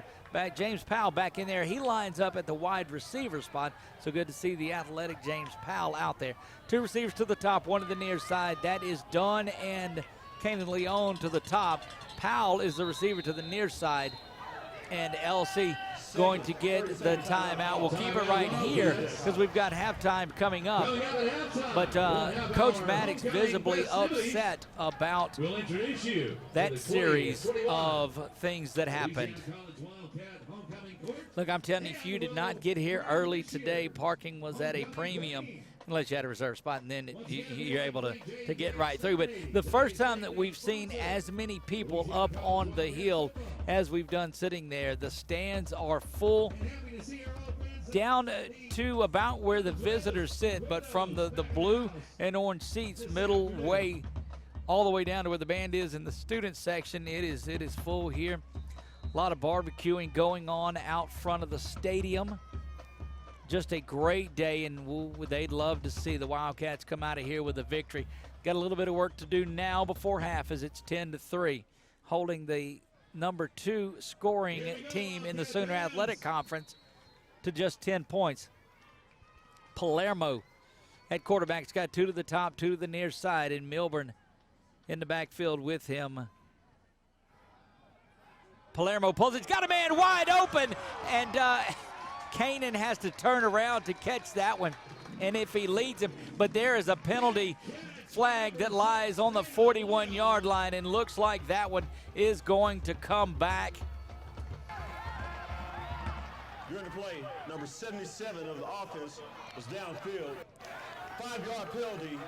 James Powell back in there. He lines up at the wide receiver spot. So good to see the athletic James Powell out there. 2 receivers to the top, 1 to the near side. That is Dunn and Kanan Leon to the top. Powell is the receiver to the near side. And LC going to get the timeout. We'll keep it right here because we've got halftime coming up. But Coach Maddox visibly upset about that series of things that happened. Look, I'm telling you, if you did not get here early today, parking was at a premium, unless you had a reserve spot, and then you're able to get right through. But the first time that we've seen as many people up on the hill as we've done sitting there, the stands are full down to about where the visitors sit, but from the blue and orange seats middle way all the way down to where the band is in the student section, it is full here. A lot of barbecuing going on out front of the stadium. Just a great day, and they'd love to see the Wildcats come out of here with a victory. Got a little bit of work to do now before half as it's 10-3, holding the number 2 scoring team in the Sooner Athletic Conference to just 10 points. Palermo at quarterback. It's got 2 to the top, 2 to the near side, and Milburn in the backfield with him. Palermo pulls it. He's got a man wide open, and Kanan has to turn around to catch that one, and if he leads him, but there is a penalty flag that lies on the 41-yard line, and looks like that one is going to come back. During the play, number 77 of the offense was downfield. 5-yard penalty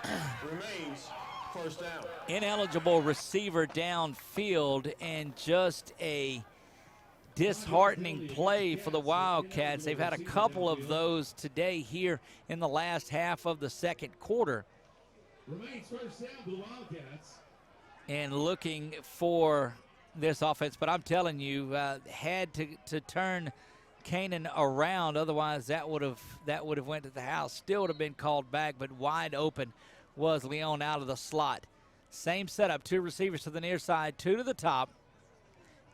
remains. 1st down. Ineligible receiver downfield, and just a disheartening play for the Wildcats. They've had a couple of those today here in the last half of the second quarter. Remains 1st down for the Wildcats. And looking for this offense, but I'm telling you, had to turn Canaan around. Otherwise, that would have went to the house. Still would have been called back, but wide open was Leon out of the slot. Same setup, 2 receivers to the near side, 2 to the top.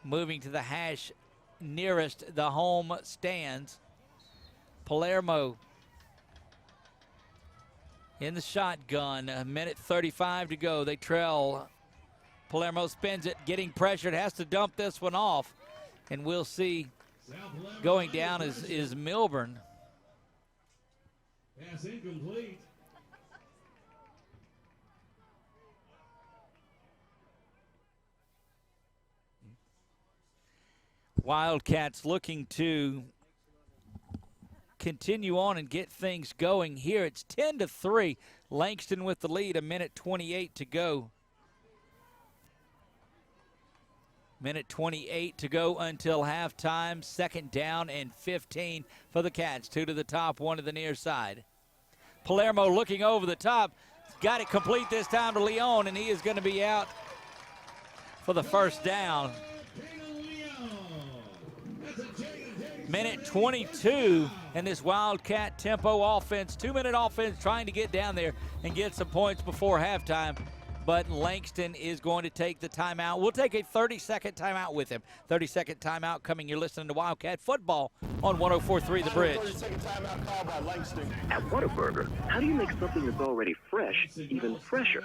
Moving to the hash nearest the home stands. Palermo in the shotgun, a minute 35 to go. They trail. Palermo spins it, getting pressured, has to dump this one off. And we'll see going down is Milburn. Pass incomplete. Wildcats looking to continue on and get things going here. It's 10-3. Langston with the lead, a minute 28 to go. Minute 28 to go until halftime. 2nd down and 15 for the Cats. 2 to the top, 1 to the near side. Palermo looking over the top. Got it complete this time to Leon, and he is going to be out for the first down. Minute 22 in this Wildcat tempo offense. 2-minute offense trying to get down there and get some points before halftime. But Langston is going to take the timeout. We'll take a 30-second timeout with him. 30-second timeout coming. You're listening to Wildcat Football on 104.3 The Bridge. 30-second timeout called by Langston. At Whataburger, how do you make something that's already fresh even fresher?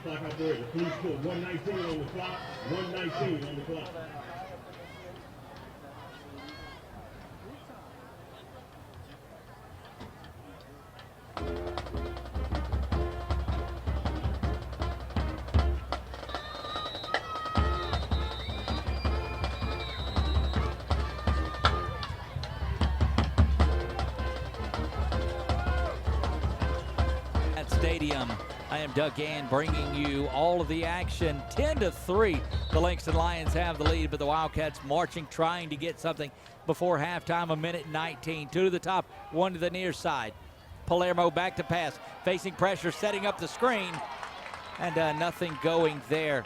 Clock operator, please put 119 on the clock. 119 on the clock. At Stadium, I am Doug Gann bringing you all of the action. 10-3, the Langston Lions have the lead, but the Wildcats marching, trying to get something before halftime. A minute 19, 2 to the top, 1 to the near side. Palermo back to pass, facing pressure, setting up the screen, and nothing going there.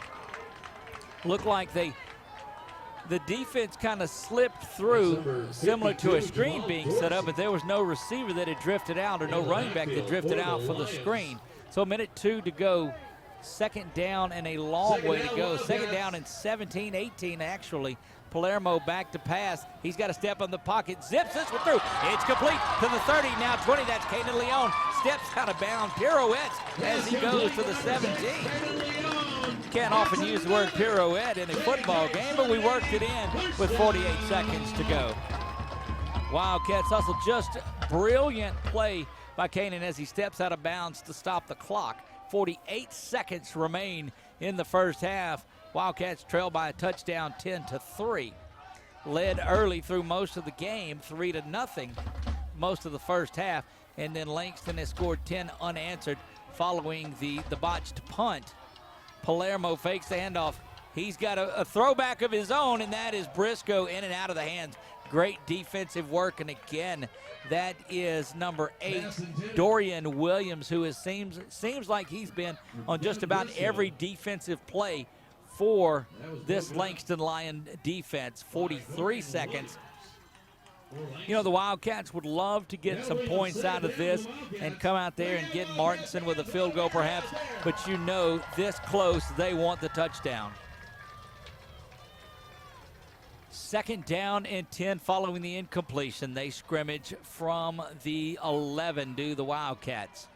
Looked like the defense kind of slipped through, similar to a screen being set up, but there was no receiver that had drifted out or no running back that drifted out for the screen. So a minute 2 to go. 2nd down and a long way to go. 2nd down and 17, 18 actually. Palermo back to pass. He's got to step on the pocket. Zips this one through. It's complete to the 30, now 20. That's Caden Leon. Steps out of bounds. Pirouettes as he goes to the 17. Can't often use the word pirouette in a football game, but we worked it in with 48 seconds to go. Wildcats hustle. Just brilliant play by Canaan as he steps out of bounds to stop the clock. 48 seconds remain in the first half. Wildcats trail by a touchdown, 10-3. Led early through most of the game, 3-0 most of the first half. And then Langston has scored 10 unanswered following the botched punt. Palermo fakes the handoff. He's got a throwback of his own, and that is Briscoe in and out of the hands. Great defensive work, and again, that is number 8, Dorian Williams, who seems like he's been on just about every defensive play for this Langston Lion defense. 43 seconds. You know, the Wildcats would love to get some points out of this and come out there and get Martinson with a field goal perhaps, but you know, this close, they want the touchdown. 2nd down and 10 following the incompletion. They scrimmage from the 11, do the Wildcats.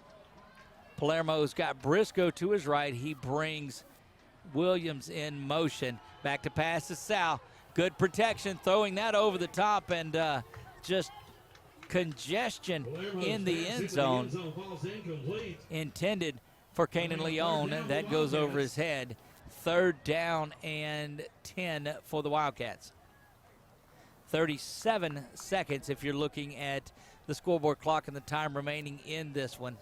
Palermo's got Briscoe to his right. He brings Williams in motion. Back to pass to Sal. Good protection, throwing that over the top, and just congestion in the end zone. Intended for Caden Leon, and that goes over his head. 3rd down and 10 for the Wildcats. 37 seconds if you're looking at the scoreboard clock and the time remaining in this one.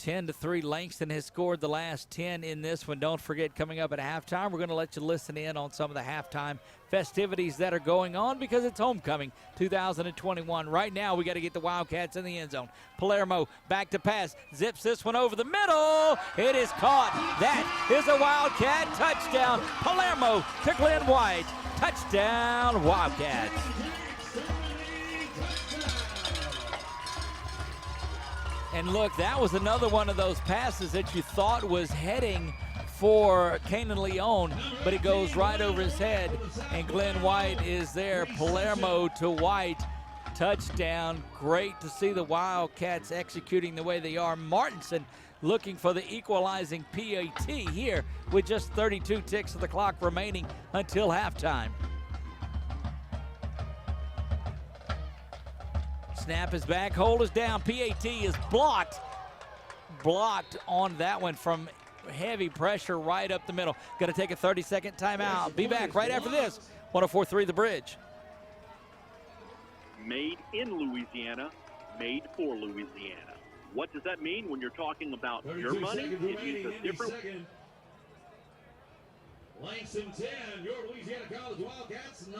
10-3, Langston has scored the last 10 in this one. Don't forget, coming up at halftime, we're going to let you listen in on some of the halftime festivities that are going on because it's homecoming 2021. Right now, we got to get the Wildcats in the end zone. Palermo back to pass, zips this one over the middle. It is caught. That is a Wildcat touchdown. Palermo to Glenn White. Touchdown, Wildcats. And look, that was another one of those passes that you thought was heading for Kanan Leon, but it goes right over his head, and Glenn White is there. Palermo to White, touchdown. Great to see the Wildcats executing the way they are. Martinson looking for the equalizing PAT here with just 32 ticks of the clock remaining until halftime. Snap is back, hold is down, PAT is blocked. Blocked on that one from heavy pressure right up the middle. Gonna take a 30-second timeout. Be back right after this. 104.3 The Bridge. Made in Louisiana, made for Louisiana. What does that mean when you're talking about your money? It means a different. Langston 10, your Louisiana College Wildcats 9.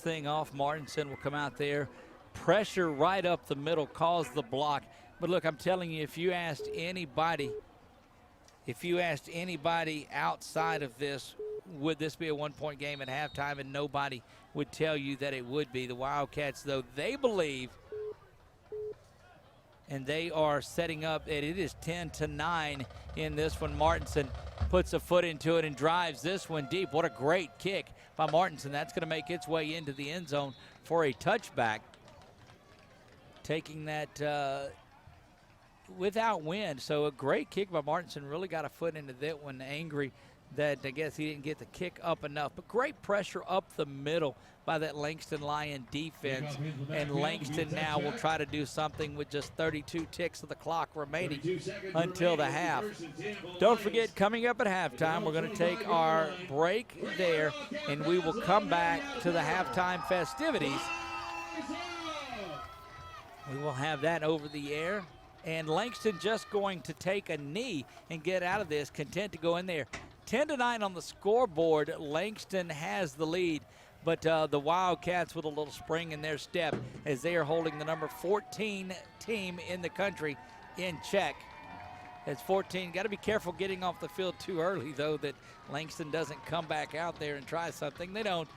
Thing off. Martinson will come out there, pressure right up the middle, cause the block. But look, I'm telling you, if you asked anybody outside of this, would this be a one-point game at halftime, and nobody would tell you that it would be. The Wildcats, though, they believe, and they are setting up, and it is 10-9 in this one. Martinson puts a foot into it and drives this one deep. What a great kick by Martinson. That's going to make its way into the end zone for a touchback. Taking that without wind. So a great kick by Martinson. Really got a foot into that one. Angry that I guess he didn't get the kick up enough. But great pressure up the middle by that Langston Lion defense. And Langston now will try to do something with just 32 ticks of the clock remaining until the half. Don't forget, coming up at halftime, we're going to take our break there, and we will come back to the halftime festivities. We will have that over the air. And Langston just going to take a knee and get out of this, content to go in there. 10-9 on the scoreboard. Langston has the lead, but the Wildcats with a little spring in their step as they are holding the number 14 team in the country in check. It's 14. Got to be careful getting off the field too early, though, that Langston doesn't come back out there and try something. They don't.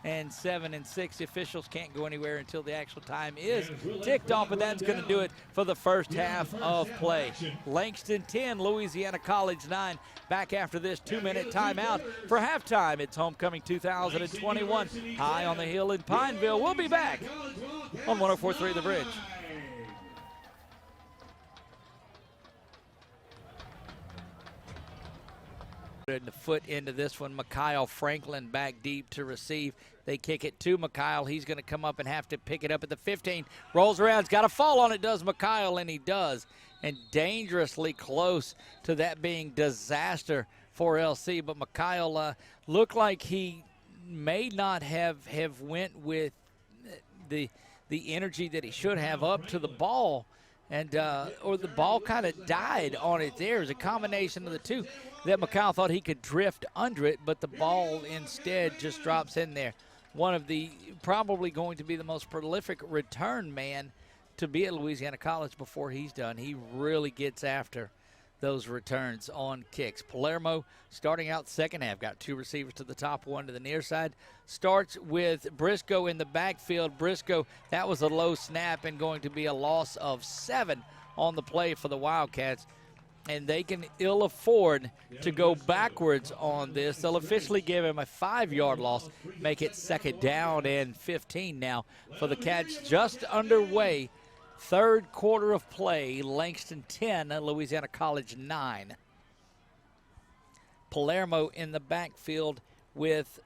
And 7-6, the officials can't go anywhere until the actual time is ticked off, but that's going to do it for the first half of play. Langston 10, Louisiana College 9. Back after this 2-minute timeout for halftime. It's homecoming 2021 high on the hill in Pineville. We'll be back on 104.3 The Bridge. The foot into this one. Mikhail Franklin back deep to receive. They kick it to Mikhail. He's going to come up and have to pick it up at the 15. Rolls around. He's got a fall on it, does Mikhail, and he does. And dangerously close to that being disaster for LC. But Mikhail looked like he may not have went with the energy that he should have up to the ball. And or the ball kind of died on it there. It was a combination of the two that Mikhail thought he could drift under it, but the ball instead just drops in there. One of the probably going to be the most prolific return man to be at Louisiana College before he's done. He really gets after those returns on kicks. Palermo starting out second half. Got two receivers to the top, one to the near side. Starts with Briscoe in the backfield. Briscoe, that was a low snap and going to be a loss of 7 on the play for the Wildcats. And they can ill afford to go backwards on this. They'll officially give him a 5-yard loss, make it 2nd down and 15 now for the Cats. Just underway, third quarter of play. Langston 10, Louisiana College 9. Palermo in the backfield with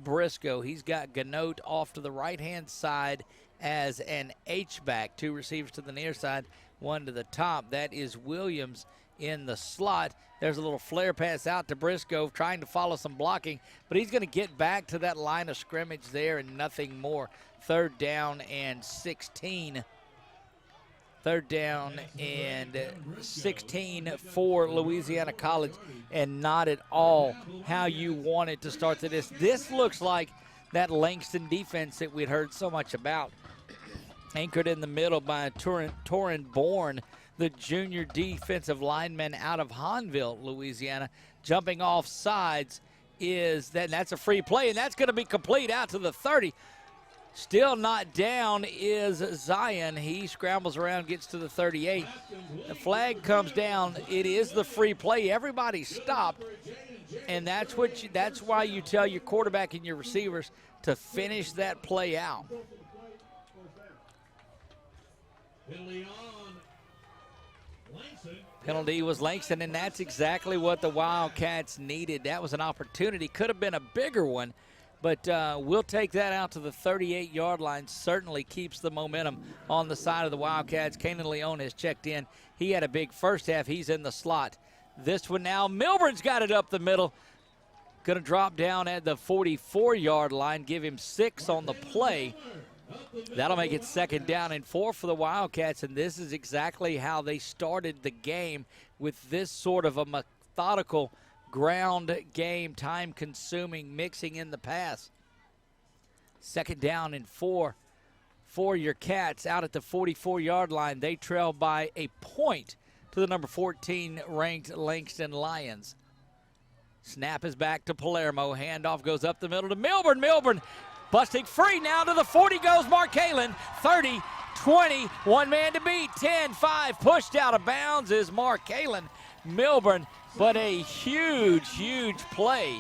Briscoe. He's got Ganote off to the right-hand side as an H-back. 2 receivers to the near side, 1 to the top. That is Williams in the slot. There's a little flare pass out to Briscoe trying to follow some blocking, but he's going to get back to that line of scrimmage there and nothing more. 3rd down and 16. 3rd down and 16 for Louisiana College, and not at all how you wanted to start to this. This looks like that Langston defense that we'd heard so much about. Anchored in the middle by Torin Bourne, the junior defensive lineman out of Hahnville, Louisiana. Jumping off sides that's a free play, and that's going to be complete out to the 30. Still not down is Zion. He scrambles around, gets to the 38. The flag comes down. It is the free play. Everybody stopped, and that's why you tell your quarterback and your receivers to finish that play out. Penalty was Langston, and that's exactly what the Wildcats needed. That was an opportunity. Could have been a bigger one, but we'll take that out to the 38-yard line. Certainly keeps the momentum on the side of the Wildcats. Kanan Leon has checked in. He had a big first half. He's in the slot. This one now, Milburn's got it up the middle. Going to drop down at the 44-yard line, give him 6 on the play. That'll make it 2nd down and 4 for the Wildcats, and this is exactly how they started the game, with this sort of a methodical ground game, time-consuming, mixing in the pass. 2nd down and 4 for your Cats out at the 44-yard line. They trail by a point to the number 14 ranked Langston Lions. Snap is back to Palermo. Handoff goes up the middle to Milburn. Milburn busting free now to the 40 goes Markalen. 30, 20, one man to beat. 10, 5, pushed out of bounds is Markalen. Milburn, but a huge, huge play.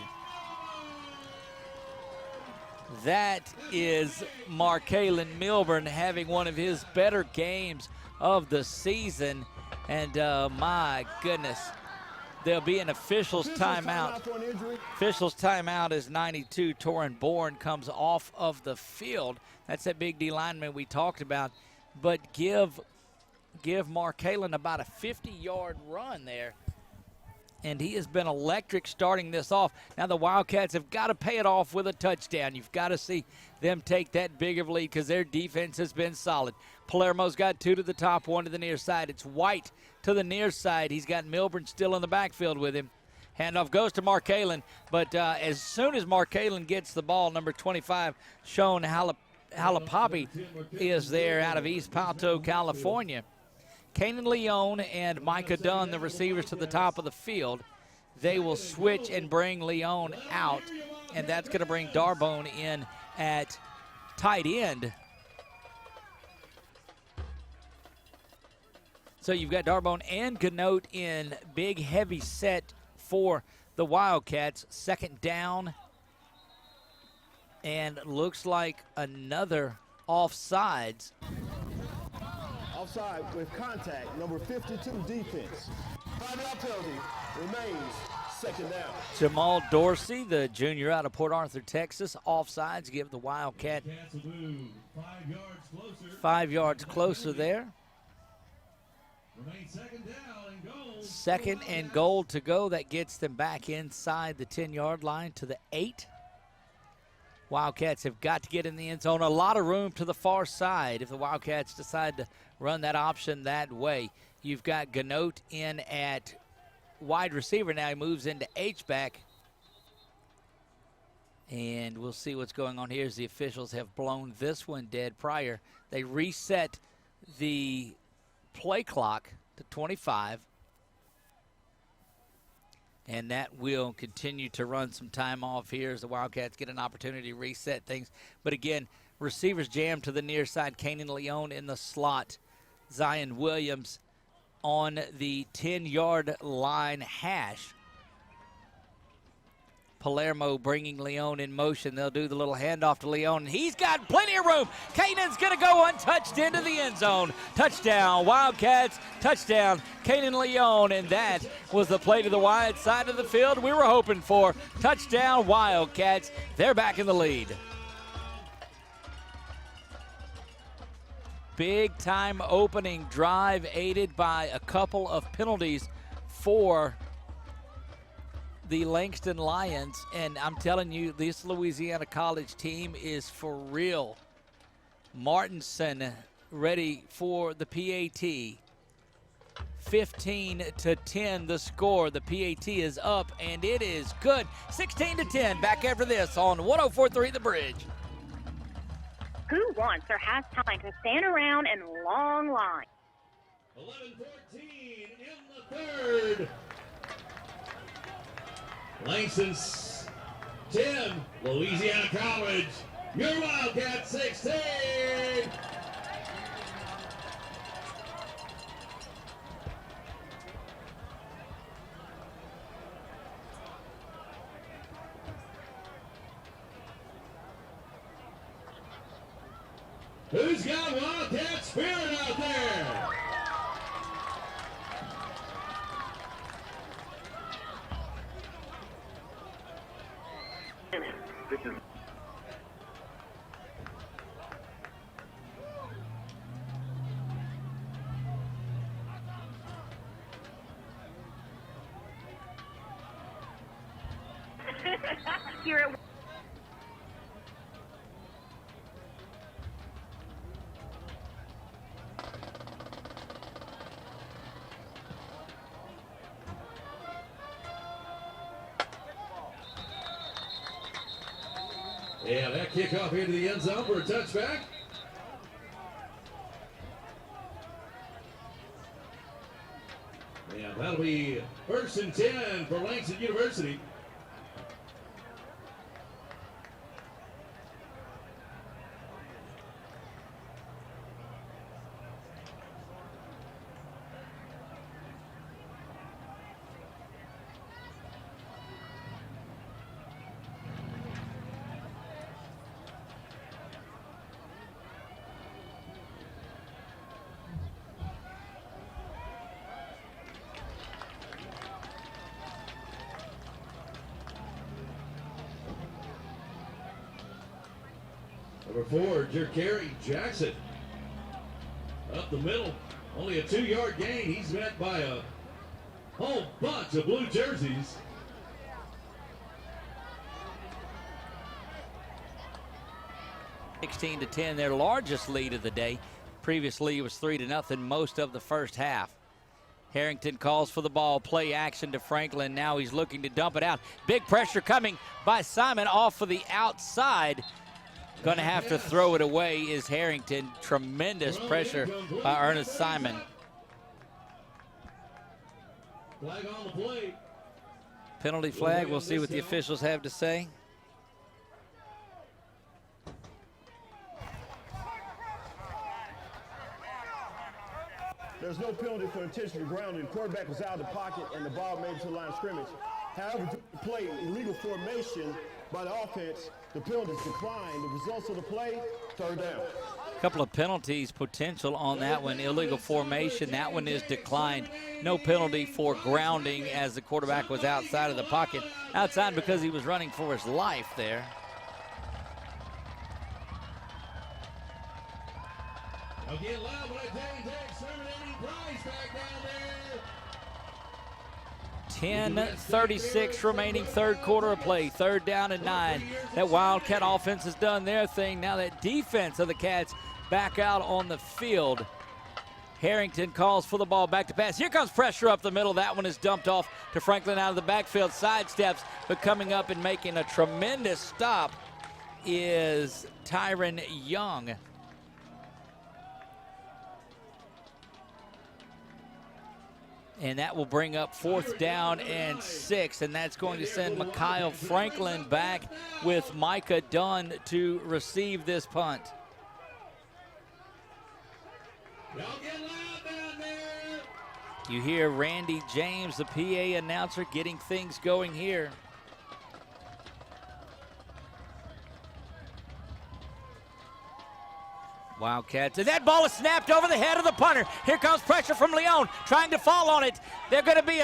That is Markalen Milburn having one of his better games of the season. And my goodness, there'll be an official's timeout. Official's timeout is 92. Torin Bourne comes off of the field. That's that big D lineman we talked about. But give Markalen about a 50-yard run there. And he has been electric starting this off. Now the Wildcats have got to pay it off with a touchdown. You've got to see them take that big of a lead because their defense has been solid. Palermo's got 2 to the top, 1 to the near side. It's White to the near side. He's got Milburn still in the backfield with him. Handoff goes to Markalen, but as soon as Markalen gets the ball, number 25, Sean Halapapi is there out of East Palto, California. Kanan Leon and Micah Dunn, the receivers, to the top of the field. They will switch and bring Leon out, and that's going to bring Darbone in at tight end. So you've got Darbone and Ganote in big, heavy set for the Wildcats. 2nd down, and looks like another offsides. Offside with contact, number 52 defense. 5-yard penalty remains 2nd down. Jamal Dorsey, the junior out of Port Arthur, Texas, offsides, give the Wildcat 5 yards closer there. 2nd and goal to go. That gets them back inside the 10-yard line to the 8. Wildcats have got to get in the end zone. A lot of room to the far side if the Wildcats decide to run that option that way. You've got Ganote in at wide receiver now. He moves into H-back. And we'll see what's going on here as the officials have blown this one dead prior. They reset the play clock to 25. And that will continue to run some time off here as the Wildcats get an opportunity to reset things. But again, receivers jammed to the near side. Kanan Leon in the slot. Zion Williams on the 10-yard line hash. Palermo bringing Leon in motion. They'll do the little handoff to Leon. He's got plenty of room. Kanan's going to go untouched into the end zone. Touchdown, Wildcats. Touchdown, Kanan Leon. And that was the play to the wide side of the field we were hoping for. Touchdown, Wildcats. They're back in the lead. Big time opening drive aided by a couple of penalties for the Langston Lions, and I'm telling you, this Louisiana College team is for real. Martinson ready for the PAT. 15-10 the score. The PAT is up, and it is good. 16-10 back after this on 104.3 The Bridge. Who wants or has time to stand around in long lines? 11-14 in the third. Langston's 10, Louisiana College. Your Wildcat 16. Who's got Wildcat spirit out there? Here at Yeah, that kickoff into the end zone for a touchback. Yeah, that'll be 1st and 10 for Langston University. Number 4, Jerkari Jackson. Up the middle. Only a 2-yard gain. He's met by a whole bunch of blue jerseys. (16-10), their largest lead of the day. Previously, it was 3-0 most of the first half. Harrington calls for the ball, play action to Franklin. Now he's looking to dump it out. Big pressure coming by Simon off of the outside. Going to have to throw it away is Harrington. Tremendous pressure by Ernest Simon. Flag on the play. Penalty flag. We'll see what the officials have to say. There's no penalty for intentional grounding. Quarterback was out of the pocket and the ball made it to the line of scrimmage. However, due to play illegal formation by the offense, the penalties declined. The results of the play, 3rd down. A couple of penalties potential on that one. Illegal formation, that one is declined. No penalty for grounding as the quarterback was outside of the pocket. Outside because he was running for his life there. I'll get loud when I tell you to exterminating Price back down there. 10:36 remaining, third quarter of play. 3rd down and 9. That Wildcat offense has done their thing. Now that defense of the Cats back out on the field. Harrington calls for the ball, back to pass. Here comes pressure up the middle. That one is dumped off to Franklin out of the backfield. Sidesteps, but coming up and making a tremendous stop is Tyron Young. And that will bring up 4th down and 6, and that's going to send Mikhail Franklin back with Micah Dunn to receive this punt. Y'all get loud down there. You hear Randy James, the PA announcer, getting things going here. Wildcats, and that ball is snapped over the head of the punter. Here comes pressure from Leon, trying to fall on it. They're going to be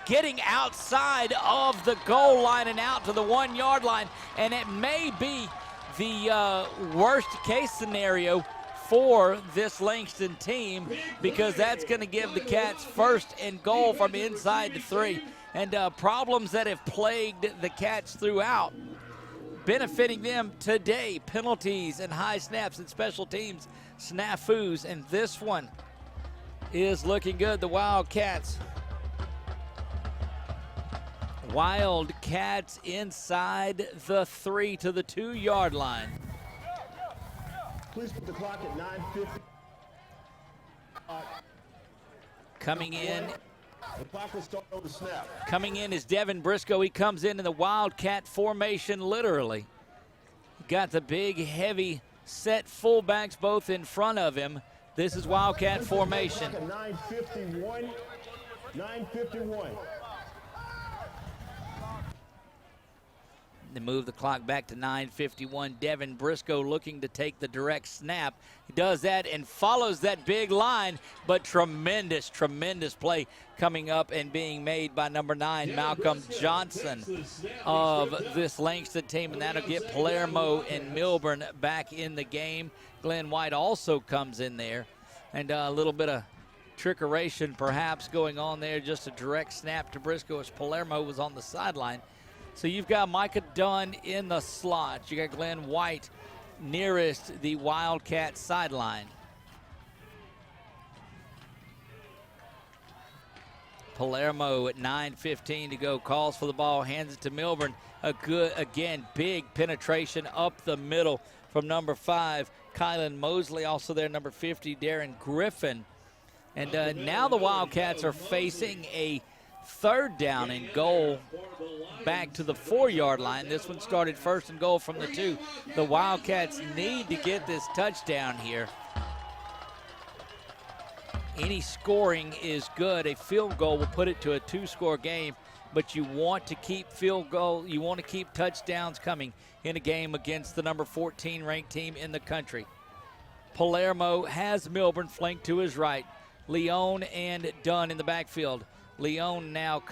getting outside of the goal line and out to the 1 yard line, and it may be the worst case scenario for this Langston team, because that's going to give the Cats 1st and goal from inside the 3. And problems that have plagued the Cats throughout, benefiting them today. Penalties and high snaps and special teams snafus, and this one is looking good. The Wildcats inside the 3 to the 2 yard line. Please put the clock at 9:50. Coming in. The clock will start on the snap. Coming in is Devin Briscoe. He comes in the Wildcat formation, literally. Got the big, heavy set fullbacks both in front of him. This is Wildcat formation. 9:51. 9:51. They move the clock back to 9:51. Devin Briscoe looking to take the direct snap. He does that and follows that big line, but tremendous play coming up and being made by number 9, Malcolm Johnson of this Langston team, and that'll get Palermo and Milburn back in the game. Glenn White also comes in there, and a little bit of trickeration perhaps going on there. Just a direct snap to Briscoe as Palermo was on the sideline. So you've got Micah Dunn in the slot. You got Glenn White nearest the Wildcat sideline. Palermo at 9:15 to go, calls for the ball, hands it to Milburn. A good, again, big penetration up the middle from number 5, Kylan Mosley. Also there, number 50, Darren Griffin. And now the Wildcats are facing a 3rd down and goal back to the 4 yard line. This one started 1st and goal from the 2. The Wildcats need to get this touchdown here. Any scoring is good. A field goal will put it to a 2-score game, but you want to keep you want to keep touchdowns coming in a game against the number 14 ranked team in the country. Palermo has Milburn flanked to his right. Leon and Dunn in the backfield. Leon now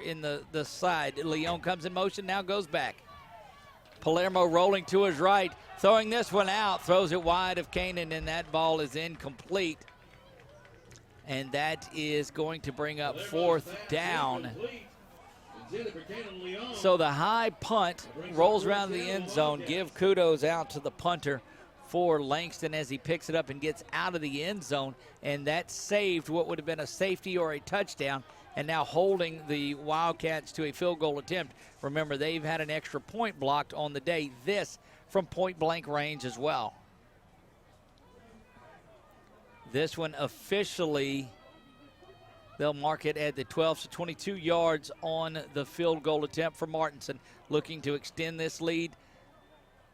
in the side. Leon comes in motion, now goes back. Palermo rolling to his right, throwing this one out, throws it wide of Canaan, and that ball is incomplete. And that is going to bring up 4th down. So the high punt rolls around the end zone. Give kudos out to the punter for Langston as he picks it up and gets out of the end zone, and that saved what would have been a safety or a touchdown, and now holding the Wildcats to a field goal attempt. Remember, they've had an extra point blocked on the day, this from point blank range as well. This one officially, they'll mark it at the 12, so 22 yards on the field goal attempt for Martinson, looking to extend this lead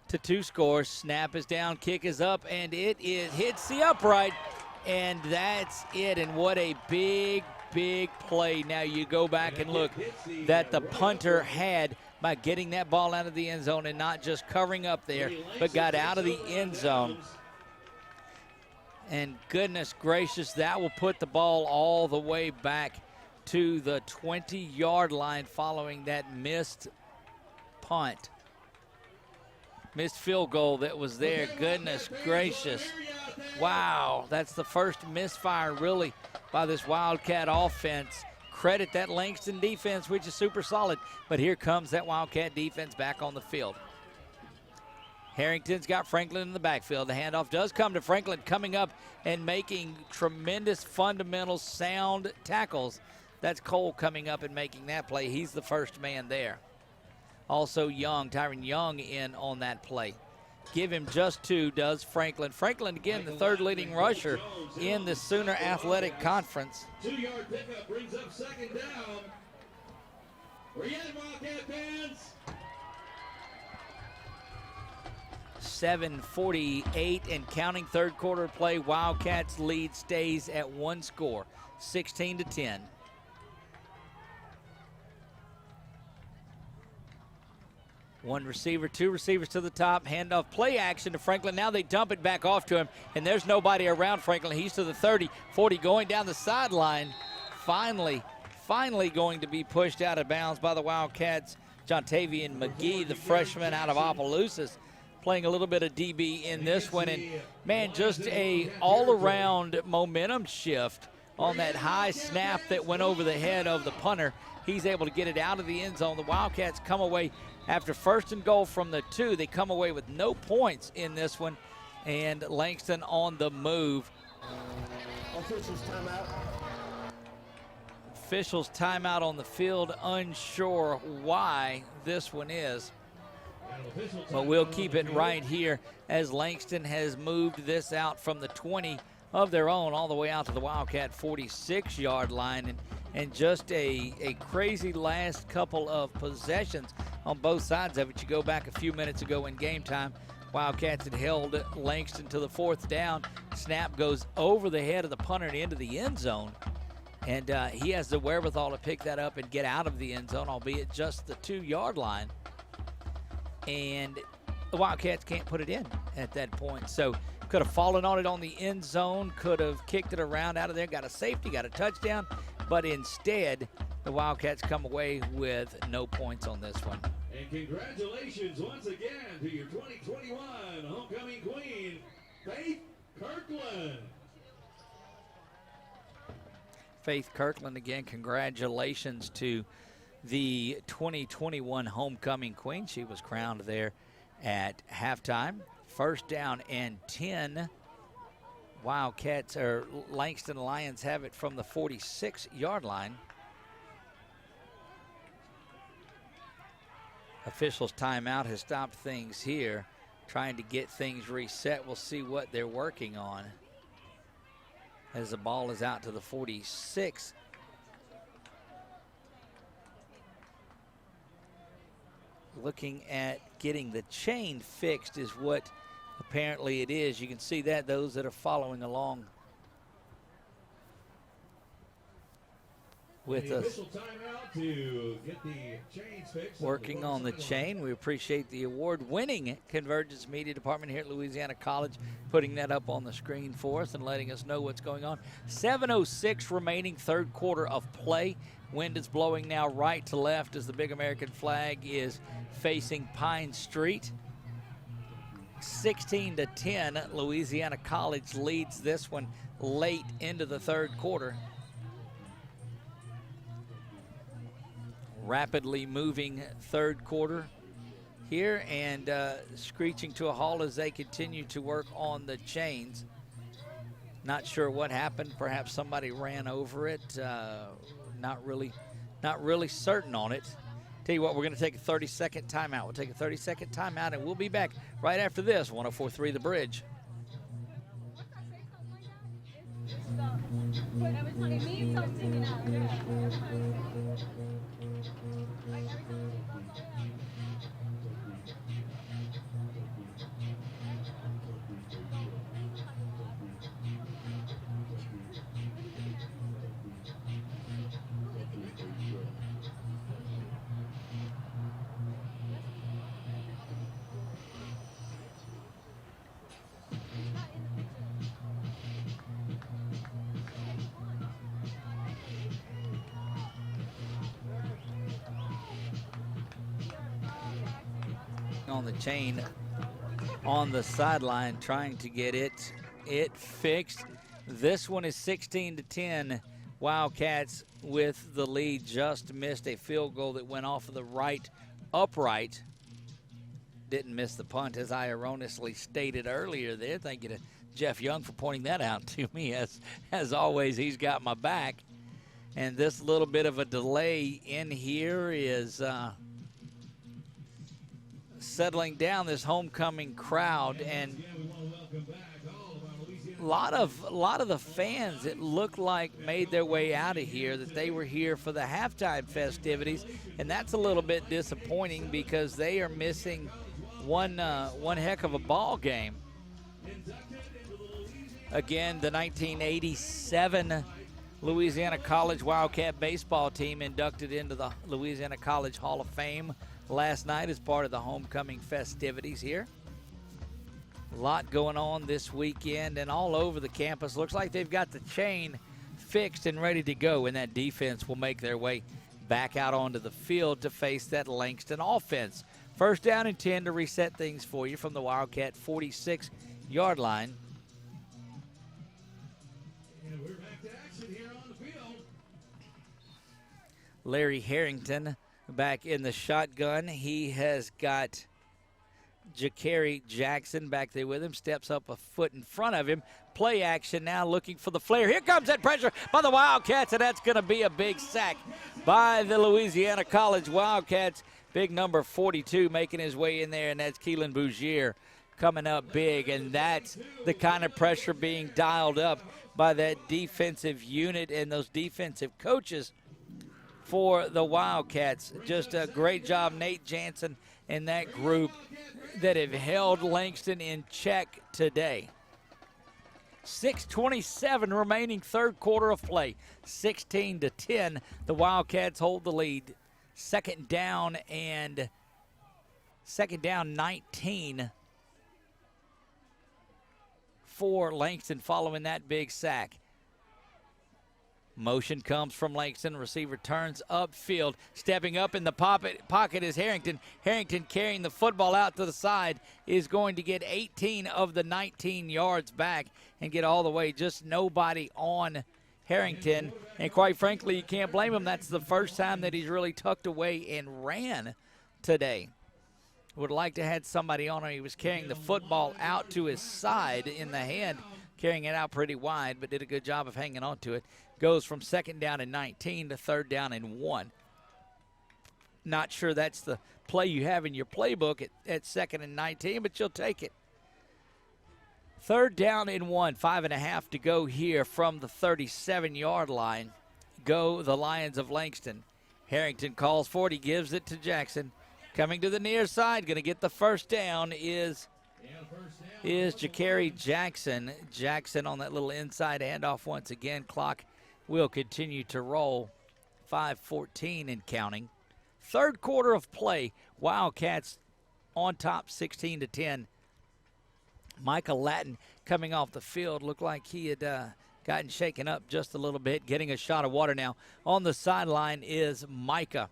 to 2 scores. Snap is down, kick is up, and it hits the upright, and that's it. And what a big play. Now you go back and look that the punter had by getting that ball out of the end zone and not just covering up there, but got out of the end zone. And goodness gracious, that will put the ball all the way back to the 20-yard line following that missed punt. Missed field goal that was there. Goodness gracious. Wow, that's the first misfire really by this Wildcat offense. Credit that Langston defense, which is super solid. But here comes that Wildcat defense back on the field. Harrington's got Franklin in the backfield. The handoff does come to Franklin, coming up and making tremendous fundamental sound tackles. That's Cole coming up and making that play. He's the first man there. Also Young, Tyron Young in on that play. Give him just 2, does Franklin. Franklin, again, the 3rd leading rusher in the Sooner Athletic Conference. 2-yard pickup brings up 2nd down. Where you at, Wildcat fans? 7:48 and counting, 3rd quarter play. Wildcats lead stays at 1 score, 16-10. One receiver, two receivers to the top, handoff, play action to Franklin. Now they dump it back off to him, and there's nobody around Franklin. He's to the 30, 40, going down the sideline. Finally going to be pushed out of bounds by the Wildcats. Jontavian McGee, the freshman out of Opelousas, playing a little bit of DB in this one. And, man, just a all-around momentum shift on that high snap that went over the head of the punter. He's able to get it out of the end zone. The Wildcats come away after 1st and goal from the 2. They come away with no points in this one, and Langston on the move. Officials timeout. Officials timeout on the field, unsure why this one is. But we'll keep it right here as Langston has moved this out from the 20 of their own all the way out to the Wildcat 46-yard line. And just a crazy last couple of possessions on both sides of it. You go back a few minutes ago in game time, Wildcats had held Langston to the 4th down. Snap goes over the head of the punter and into the end zone. And he has the wherewithal to pick that up and get out of the end zone, albeit just the 2-yard line. And the Wildcats can't put it in at that point. So could have fallen on it on the end zone, could have kicked it around out of there, got a safety, got a touchdown. But instead, the Wildcats come away with no points on this one. And congratulations once again to your 2021 homecoming queen, Faith Kirkland. Faith Kirkland, again, congratulations to the 2021 homecoming queen. She was crowned there at halftime. 1st down and 10. Wildcats, or Langston Lions, have it from the 46-yard line. Officials' timeout has stopped things here, trying to get things reset. We'll see what they're working on as the ball is out to the 46. Looking at getting the chain fixed is what apparently it is. You can see that, those that are following along with us. To get the chains fixed working on the chain. We appreciate the award-winning Convergence Media Department here at Louisiana College putting that up on the screen for us and letting us know what's going on. 7:06 remaining, 3rd quarter of play. Wind is blowing now right to left as the big American flag is facing Pine Street. 16-10, Louisiana College leads this one late into the 3rd quarter. Rapidly moving 3rd quarter here, and screeching to a halt as they continue to work on the chains. Not sure what happened. Perhaps somebody ran over it. Not really certain on it. Tell you what, we're going to take a 30-second timeout. We'll take a 30-second timeout, and we'll be back right after this. 104.3 The Bridge. On the chain on the sideline, trying to get it fixed. This one is 16-10. Wildcats with the lead, just missed a field goal that went off of the right upright. Didn't miss the punt, as I erroneously stated earlier there. Thank you to Jeff Young for pointing that out to me. As always, he's got my back. And this little bit of a delay in here is settling down this homecoming crowd, and a lot of the fans, it looked like, made their way out of here, that they were here for the halftime festivities, and that's a little bit disappointing because they are missing one heck of a ball game. Again, the 1987 Louisiana College Wildcat baseball team inducted into the Louisiana College Hall of Fame last night as part of the homecoming festivities here. A lot going on this weekend and all over the campus. Looks like they've got the chain fixed and ready to go, and that defense will make their way back out onto the field to face that Langston offense. First down and 10 to reset things for you from the Wildcat 46-yard line. And we're back to action here on the field. Larry Harrington back in the shotgun. He has got Jakari Jackson back there with him. Steps up a foot in front of him. Play action now, looking for the flare. Here comes that pressure by the Wildcats, and that's going to be a big sack by the Louisiana College Wildcats. Big number 42 making his way in there, and that's Keelan Bougier coming up big. And that's the kind of pressure being dialed up by that defensive unit and those defensive coaches for the Wildcats. Just a great job, Nate Jansen and that group that have held Langston in check today. 6:27 remaining, third quarter of play. 16-10, the Wildcats hold the lead. Second down 19 for Langston following that big sack. Motion comes from Langston. Receiver turns upfield. Stepping up in the pocket is Harrington. Harrington carrying the football out to the side is going to get 18 of the 19 yards back and get all the way. Just nobody on Harrington. And quite frankly, you can't blame him. That's the first time that he's really tucked away and ran today. Would like to have had somebody on him. He was carrying the football out to his side in the hand, carrying it out pretty wide, but did a good job of hanging on to it. Goes from second down and 19 to third down and 1. Not sure that's the play you have in your playbook at second and 19, but you'll take it. Third down and 1, 5.5 to go here from the 37-yard line. Go the Lions of Langston. Harrington calls for it. He gives it to Jackson. Coming to the near side, going to get the first down is Jakari Jackson. Jackson on that little inside handoff once again. Clock will continue to roll. 5:14 and counting. Third quarter of play. Wildcats on top 16-10. Michael Lattin coming off the field. Looked like he had gotten shaken up just a little bit. Getting a shot of water now. On the sideline is Micah.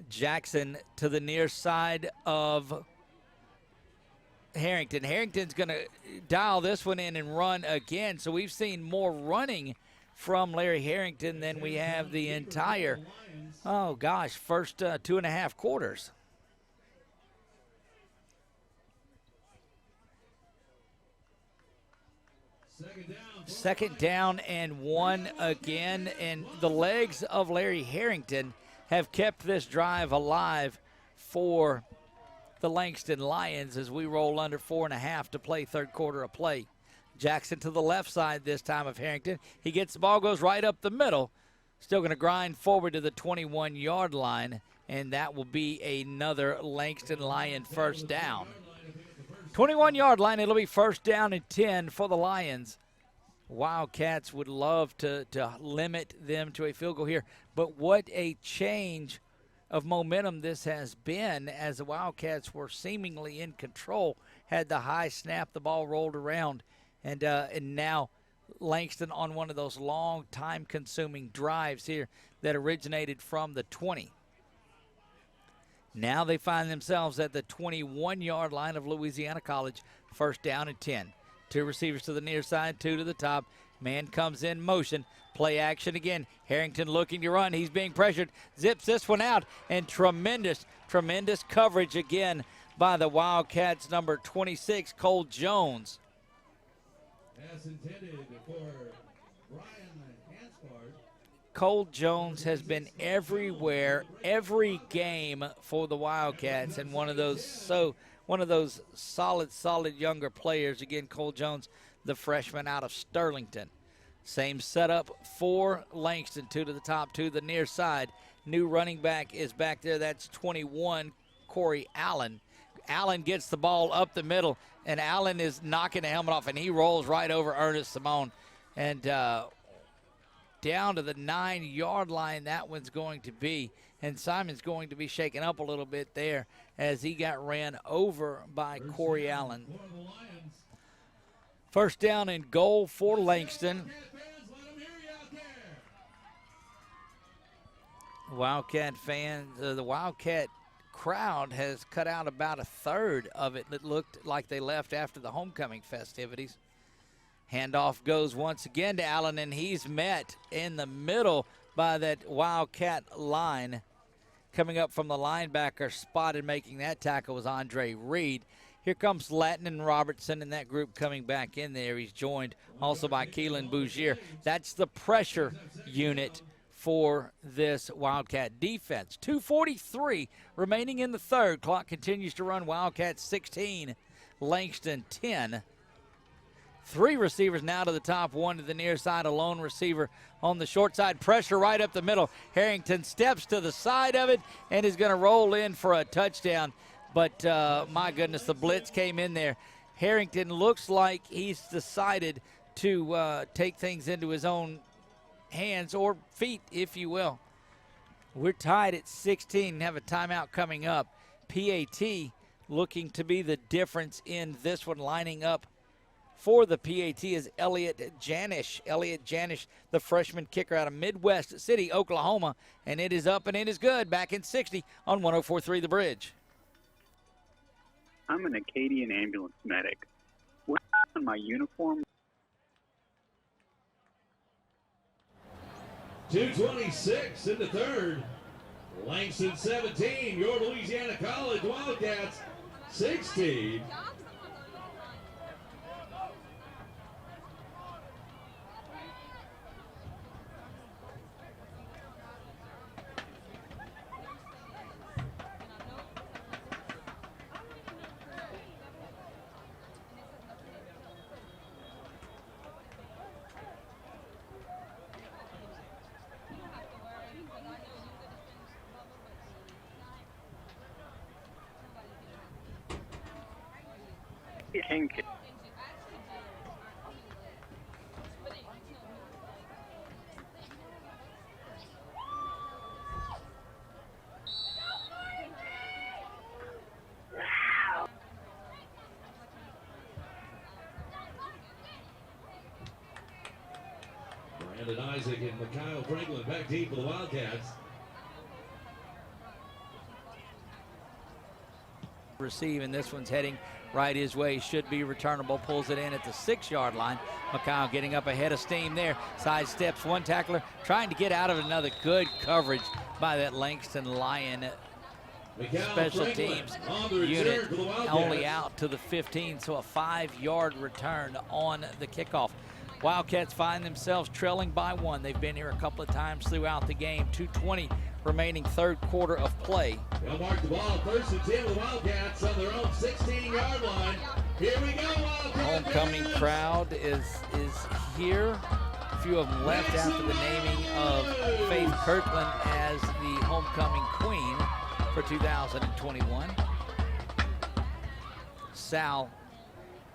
Jackson to the near side of Harrington. Harrington's going to dial this one in and run again. So we've seen more running from Larry Harrington than we have the entire, first 2.5 quarters. Second down and 1 again. And the legs of Larry Harrington have kept this drive alive for the Langston Lions as we roll under 4.5 to play, third quarter of play. Jackson to the left side this time of Harrington. He gets the ball, goes right up the middle. Still going to grind forward to the 21-yard line, and that will be another Langston Lion first down. 21-yard line, it'll be first down and 10 for the Lions. Wildcats would love to limit them to a field goal here, but what a change of momentum this has been as the Wildcats were seemingly in control, had the high snap, the ball rolled around, and now Langston on one of those long time-consuming drives here that originated from the 20. Now they find themselves at the 21-yard line of Louisiana College, first down and 10. 2 receivers to the near side, 2 to the top. Man comes in motion. Play action again. Harrington looking to run. He's being pressured. Zips this one out. And tremendous coverage again by the Wildcats, number 26, Cole Jones. As intended for Brian Hanspard. Cole Jones has been everywhere, every game for the Wildcats, and one of those solid younger players. Again, Cole Jones, the freshman out of Sterlington. Same setup for Langston, 2 to the top, 2 to the near side. New running back is back there. That's 21, Corey Allen. Allen gets the ball up the middle, and Allen is knocking the helmet off, and he rolls right over Ernest Simone. And down to the 9-yard line. That one's going to be, and Simon's going to be shaken up a little bit there as he got ran over by Corey Allen. First down and goal for Langston. Wildcat fans, the Wildcat crowd has cut out about a third of it. It looked like they left after the homecoming festivities. Handoff goes once again to Allen, and he's met in the middle by that Wildcat line. Coming up from the linebacker spot and making that tackle was Andre Reed. Here comes Latin and Robertson in that group coming back in there. He's joined also by Keelan Bougier. That's the pressure unit for this Wildcat defense. 2:43 remaining in the third. Clock continues to run. Wildcat 16, Langston 10. 3 receivers now to the top, 1 to the near side, a lone receiver on the short side. Pressure right up the middle. Harrington steps to the side of it and is going to roll in for a touchdown. But my goodness, the blitz came in there. Harrington looks like he's decided to take things into his own hands or feet, if you will. We're tied at 16 and have a timeout coming up. PAT looking to be the difference in this one. Lining up for the PAT is Elliot Janish. Elliot Janish, the freshman kicker out of Midwest City, Oklahoma. And it is up and it is good. Back in 60 on 104.3 The Bridge. I'm an Acadian ambulance medic. When I'm in my uniform, 2:26 in the third. Langston 17, your Louisiana College Wildcats 16. King kick. Brandon Isaac and Mikhail Franklin back deep for the Wildcats. Receive, and this one's heading right his way. Should be returnable. Pulls it in at the 6-yard line. Mikhail getting up ahead of steam there. Side steps one tackler, trying to get out of another. Good coverage by that Langston Lion special teams unit. Only out to the 15, so a 5-yard return on the kickoff. Wildcats find themselves trailing by 1. They've been here a couple of times throughout the game. 2:20 remaining third quarter of play. They'll mark the ball first and 10 with the Wildcats on their own 16-yard line. Here we go, Wildcats. Homecoming crowd is here. A few of them left after the naming of Faith Kirkland as the homecoming queen for 2021. Sal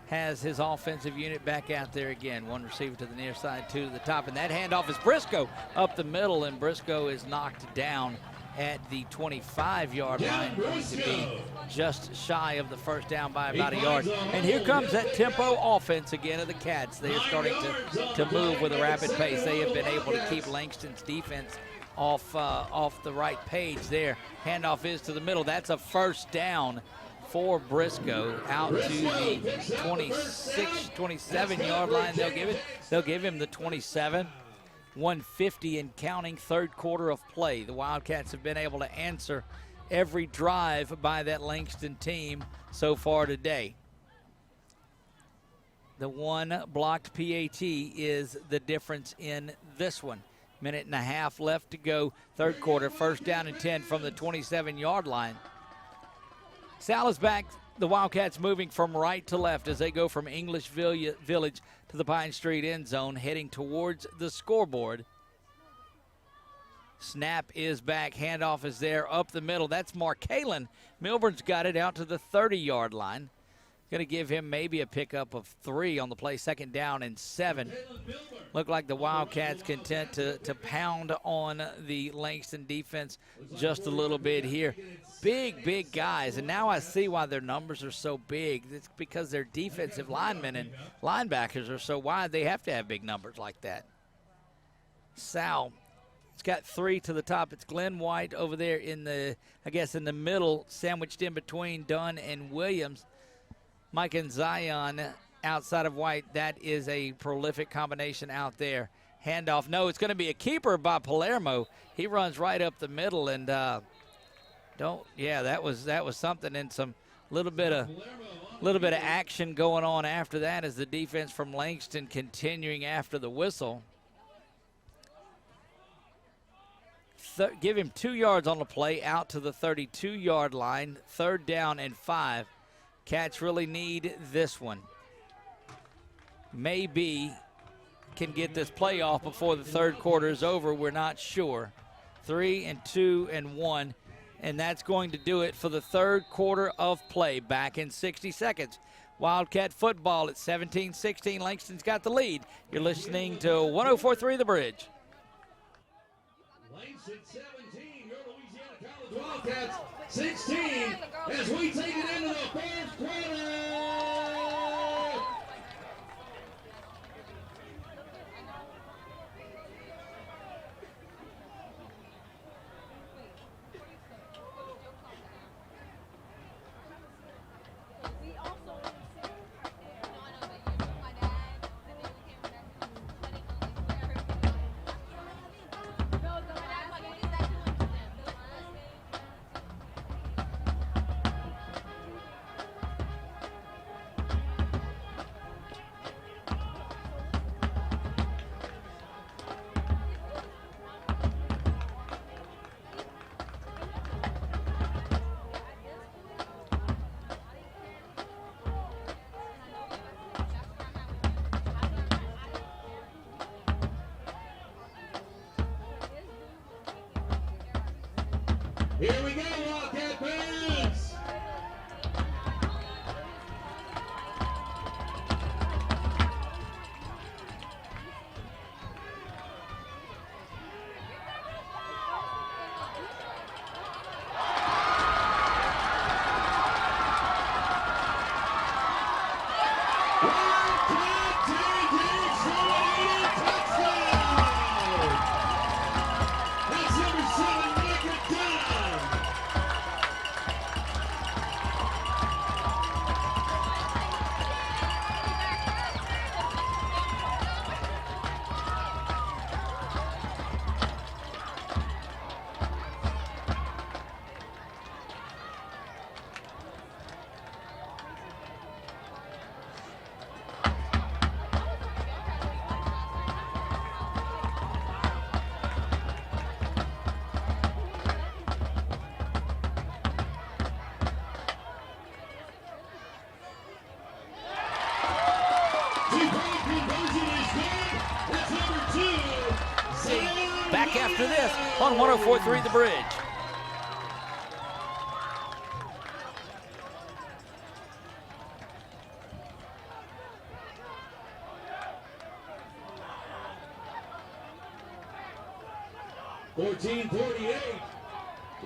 has his offensive unit back out there again. 1 receiver to the near side, 2 to the top. And that handoff is Briscoe up the middle, and Briscoe is knocked down at the 25-yard line, going to be just shy of the first down by about a yard. And here comes that tempo offense again of the Cats. They are starting to move with a rapid pace. They have been able to keep Langston's defense off the right page there. Handoff is to the middle. That's a first down for Briscoe out to the 26, 27-yard line. They'll give him the 27. 150 and counting, third quarter of play. The Wildcats have been able to answer every drive by that Langston team so far today. The one blocked PAT is the difference in this one. Minute and a half left to go, third quarter. First down and 10 from the 27-yard line. Sal is back. The Wildcats moving from right to left as they go from English Village to the Pine Street end zone, heading towards the scoreboard. Snap is back. Handoff is there up the middle. That's Mark Kalen. Milburn's got it out to the 30-yard line. Going to give him maybe a pickup of 3 on the play, 2nd down and 7. Looked like the Wildcats content to pound on the Langston defense just a little bit here. Big guys, and now I see why their numbers are so big. It's because their defensive linemen and linebackers are so wide, they have to have big numbers like that. Sal, it's got 3 to the top. It's Glenn White over there in the, I guess, in the middle, sandwiched in between Dunn and Williams. Mike and Zion outside of White. That is a prolific combination out there. Handoff. No, it's going to be a keeper by Palermo. He runs right up the middle and that was something, and some little bit of action going on after that as the defense from Langston continuing after the whistle. Give him 2 yards on the play out to the 32-yard line. 3rd down and 5. Cats really need this one. Maybe can get this play off before the 3rd quarter is over. We're not sure. 3 and 2 and 1. And that's going to do it for the 3rd quarter of play. Back in 60 seconds. Wildcat football at 17-16. Langston's got the lead. You're listening to 104.3 The Bridge. Langston 17, your Louisiana College Wildcats 16 as we take it into the 4th quarter. Here we go, Wildcat fans! Back after this on 104.3 The Bridge.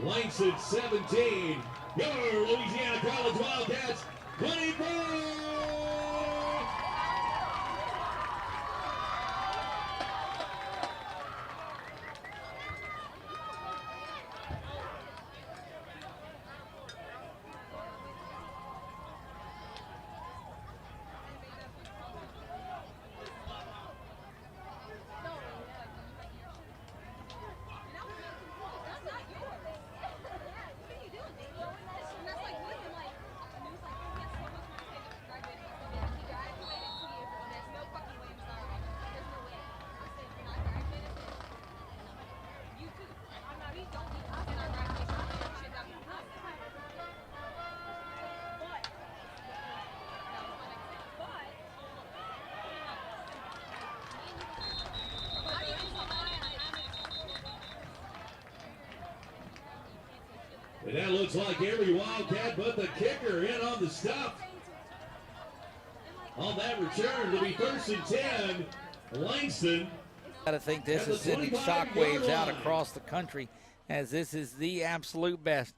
Langston 17, your Louisiana College Wildcats 24. And that looks like every Wildcat but the kicker in on the stop. On that return, it'll be 1st and 10. Langston. I think this is sending shockwaves out across the country, as this is the absolute best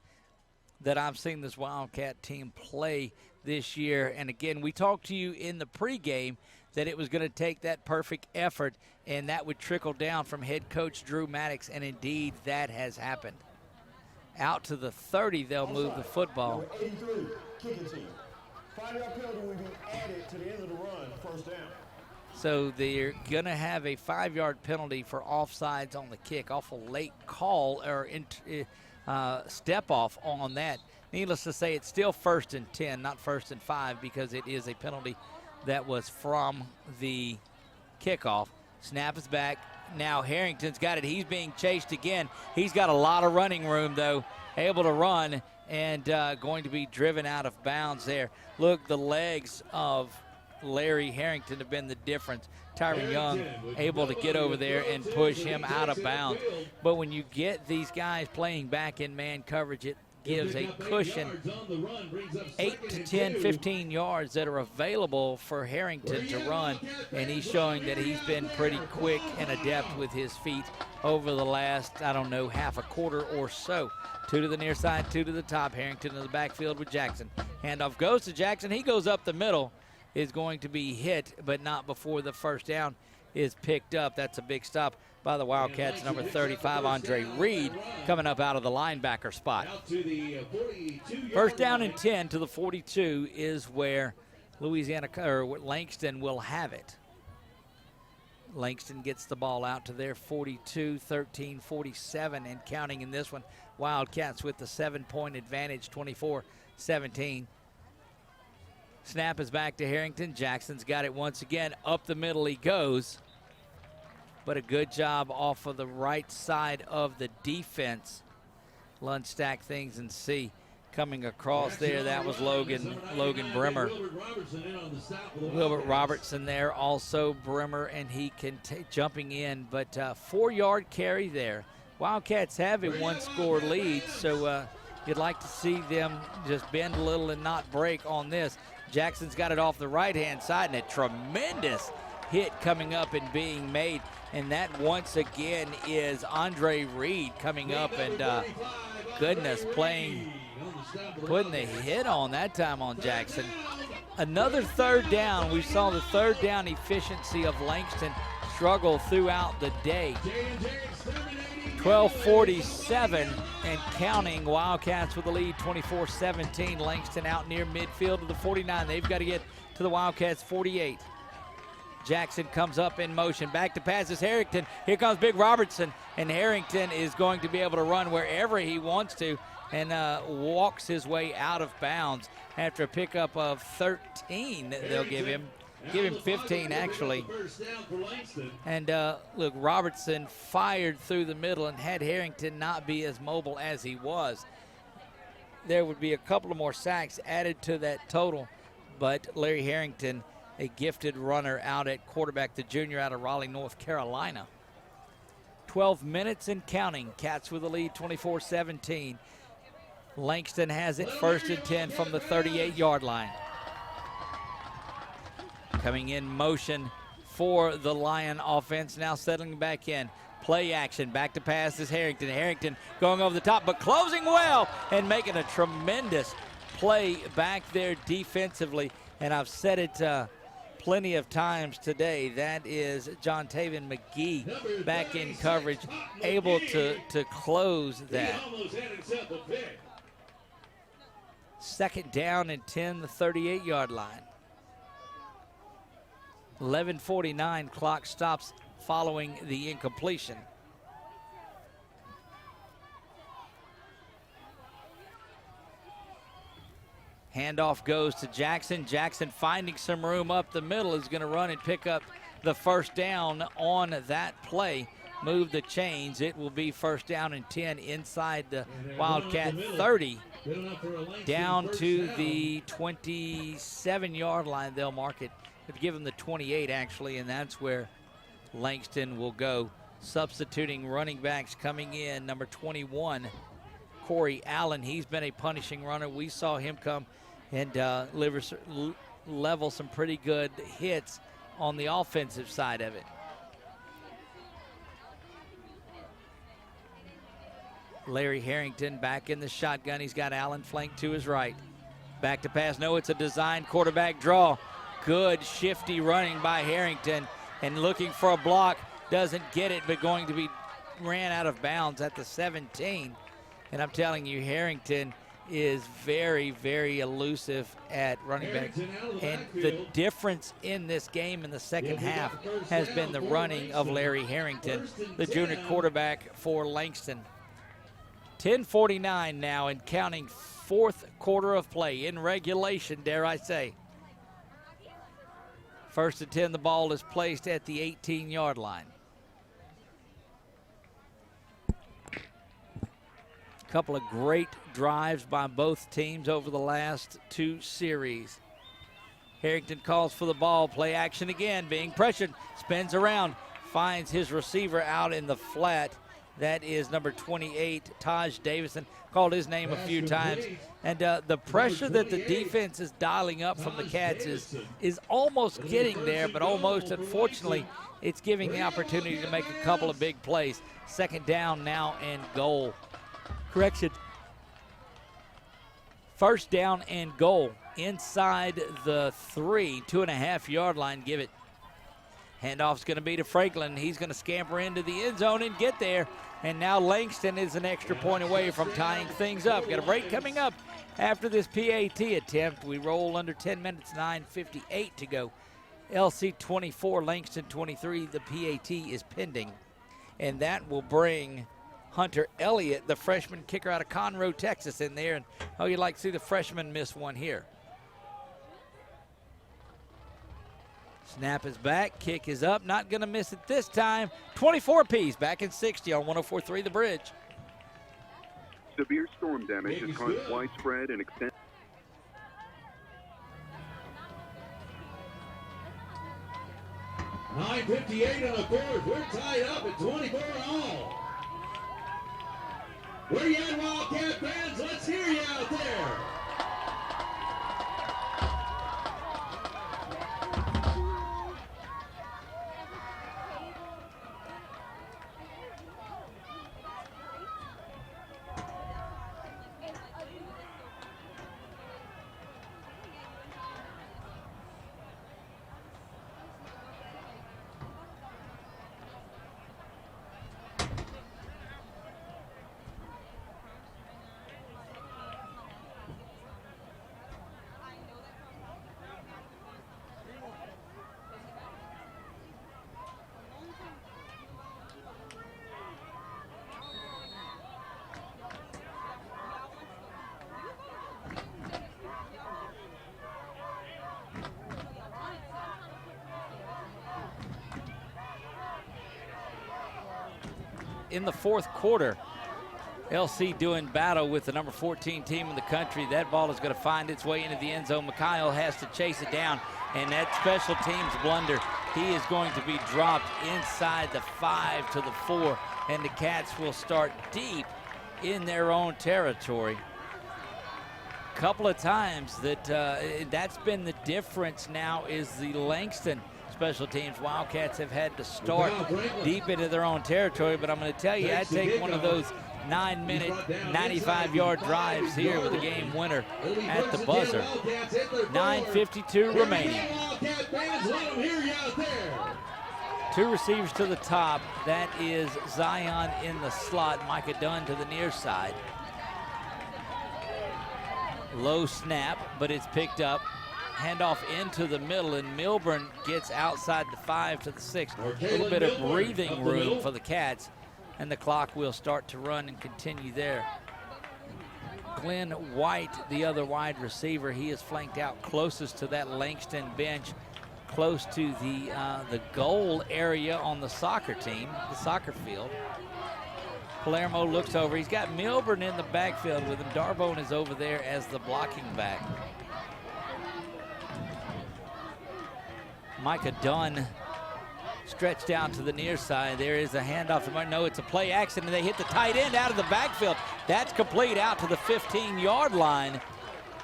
that I've seen this Wildcat team play this year. And again, we talked to you in the pregame that it was going to take that perfect effort, and that would trickle down from head coach Drew Maddox, and indeed that has happened. Out to the 30, they'll move the football. Number 83, kicking team. 5-yard penalty will be added to the end of the run, 1st down. So they're going to have a 5-yard penalty for offsides on the kick, awful late call or step off on that. Needless to say, it's still 1st and 10, not 1st and 5, because it is a penalty that was from the kickoff. Snap is back. Now Harrington's got it. He's being chased again. He's got a lot of running room, though, able to run and going to be driven out of bounds there. Look, the legs of Larry Harrington have been the difference. Tyron Young able to get over there and push him out of bounds. But when you get these guys playing back in man coverage, it gives a cushion, 8 to 10, 15 yards that are available for Harrington to run, and he's showing that he's been pretty quick and adept with his feet over the last, I don't know, half a quarter or so. 2 to the near side, 2 to the top. Harrington in the backfield with Jackson. Handoff goes to Jackson. He goes up the middle, is going to be hit, but not before the 1st down is picked up. That's a big stop by the Wildcats. Number 35, Andre Reed, coming up out of the linebacker spot. 1st down and 10 to the 42 is where Langston will have it. Langston gets the ball out to their 42, 13, 47, and counting in this one. Wildcats with the 7-point advantage, 24-17. Snap is back to Harrington. Jackson's got it once again. Up the middle he goes. But a good job off of the right side of the defense. Lunge stack things and see coming across there. That was Logan Brimmer. Wilbert Robertson there, also Brimmer, and he can jumping in. But 4-yard carry there. Wildcats have a 1-score lead, so you'd like to see them just bend a little and not break on this. Jackson's got it off the right-hand side, and a tremendous hit coming up and being made. And that once again is Andre Reed coming up and goodness, putting the hit on that time on Jackson. Another 3rd down. We saw the 3rd down efficiency of Langston struggle throughout the day. 12:47 and counting. Wildcats with the lead, 24-17. Langston out near midfield to the 49. They've got to get to the Wildcats 48. Jackson comes up in motion. Back to passes Harrington. Here comes Big Robertson, and Harrington is going to be able to run wherever he wants to and walks his way out of bounds after a pickup of 13. They'll give him 15 actually. And look, Robertson fired through the middle, and had Harrington not be as mobile as he was, there would be a couple of more sacks added to that total. But Larry Harrington, a gifted runner out at quarterback, the junior out of Raleigh, North Carolina. 12 minutes and counting. Cats with the lead, 24-17. Langston has it, 1st and 10 from the 38-yard line. Coming in motion for the Lion offense, now settling back in. Play action, back to pass is Harrington. Harrington going over the top, but closing well and making a tremendous play back there defensively. And I've said it plenty of times today. That is John Taven McGee back in coverage, able to close that. 2nd down and 10, the 38-yard line. 11:49, clock stops following the incompletion. Handoff goes to Jackson. Jackson finding some room up the middle, is going to run and pick up the 1st down on that play. Move the chains. It will be 1st down and 10 inside the Wildcat 30. Down to the 27-yard line. They'll mark it. They'll give them the 28 actually, and that's where Langston will go. Substituting running backs coming in. Number 21, Corey Allen. He's been a punishing runner. We saw him come and level some pretty good hits on the offensive side of it. Larry Harrington back in the shotgun. He's got Allen flanked to his right. Back to pass. No, it's a designed quarterback draw. Good shifty running by Harrington and looking for a block. Doesn't get it, but going to be ran out of bounds at the 17. And I'm telling you, Harrington is very, very elusive at running back. And the difference in this game in the second half has been the running of Larry Harrington, the junior quarterback for Langston. 10:49 now and counting, fourth quarter of play in regulation, dare I say. First and 10, the ball is placed at the 18-yard line. Couple of great drives by both teams over the last two series. Harrington calls for the ball, play action again, being pressured, spins around, finds his receiver out in the flat. That is number 28, Taj Davison. Called his name a few times. And the pressure that the defense is dialing up from the Cats is almost getting there, but almost, unfortunately, it's giving the opportunity to make a couple of big plays. Second down now and goal. Correction. First down and goal inside the 2.5-yard line. Give it. Handoff's going to be to Franklin. He's going to scamper into the end zone and get there. And now Langston is an extra point away from tying things up. Got a break coming up after this PAT attempt. We roll under 10 minutes, 9:58 to go. LC 24, Langston 23. The PAT is pending. And that will bring Hunter Elliott, the freshman kicker out of Conroe, Texas, in there. And oh, you'd like to see the freshman miss one here. Snap is back, kick is up, not going to miss it this time. 24 apiece, back in 60 on 104.3 The Bridge. Severe storm damage has caused widespread and extended. $9:58 on the fourth. We're tied up at 24 all. Where you at, Wildcat fans? Let's hear you out there. In the fourth quarter, LC doing battle with the number 14 team in the country. That ball is going to find its way into the end zone. Mikhail has to chase it down, and that special teams blunder, he is going to be dropped inside the 5 to the 4, and the Cats will start deep in their own territory. Couple of times that's been the difference now is the Langston special teams. Wildcats have had to start deep into their own territory, but I'm going to tell you, I'd take one of those 9-minute, 95-yard drives here with a game winner at the buzzer. 9:52 remaining. Two receivers to the top. That is Zion in the slot, Micah Dunn to the near side. Low snap, but it's picked up. Handoff into the middle, and Milburn gets outside the 5 to the 6. A little bit of breathing room for the Cats, and the clock will start to run and continue there. Glenn White, the other wide receiver, he is flanked out closest to that Langston bench, close to the goal area on the soccer team, the soccer field. Palermo looks over. He's got Milburn in the backfield with him. Darbone is over there as the blocking back. Micah Dunn stretched out to the near side. There is a handoff. No, it's a play action, and they hit the tight end out of the backfield. That's complete out to the 15-yard line.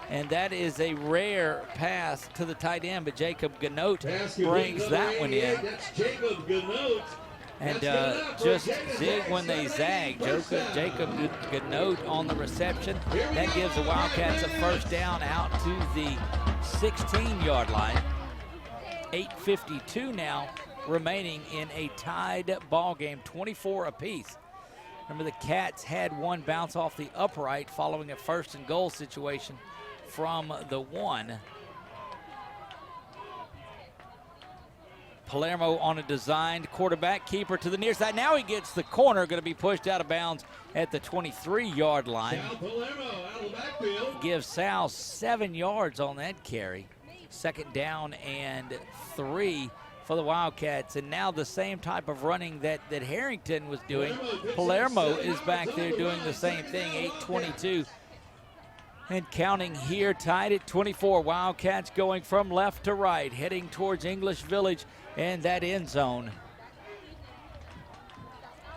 And that is a rare pass to the tight end, but Jacob Ganote brings that one in. That's Jacob Ganote. And just zig when they zag. Jacob Ganote on the reception. That gives the Wildcats a first down out to the 16-yard line. 8:52 now remaining in a tied ball game, 24 apiece. Remember, the Cats had one bounce off the upright following a first and goal situation from the 1. Palermo on a designed quarterback keeper to the near side. Now he gets the corner, going to be pushed out of bounds at the 23-yard line. Sal Palermo out of the backfield. Gives Sal 7 yards on that carry. Second down and 3 for the Wildcats. And now the same type of running that Harrington was doing. Palermo is back there doing the same thing. 8:22 and counting here, tied at 24. Wildcats going from left to right, heading towards English Village and that end zone.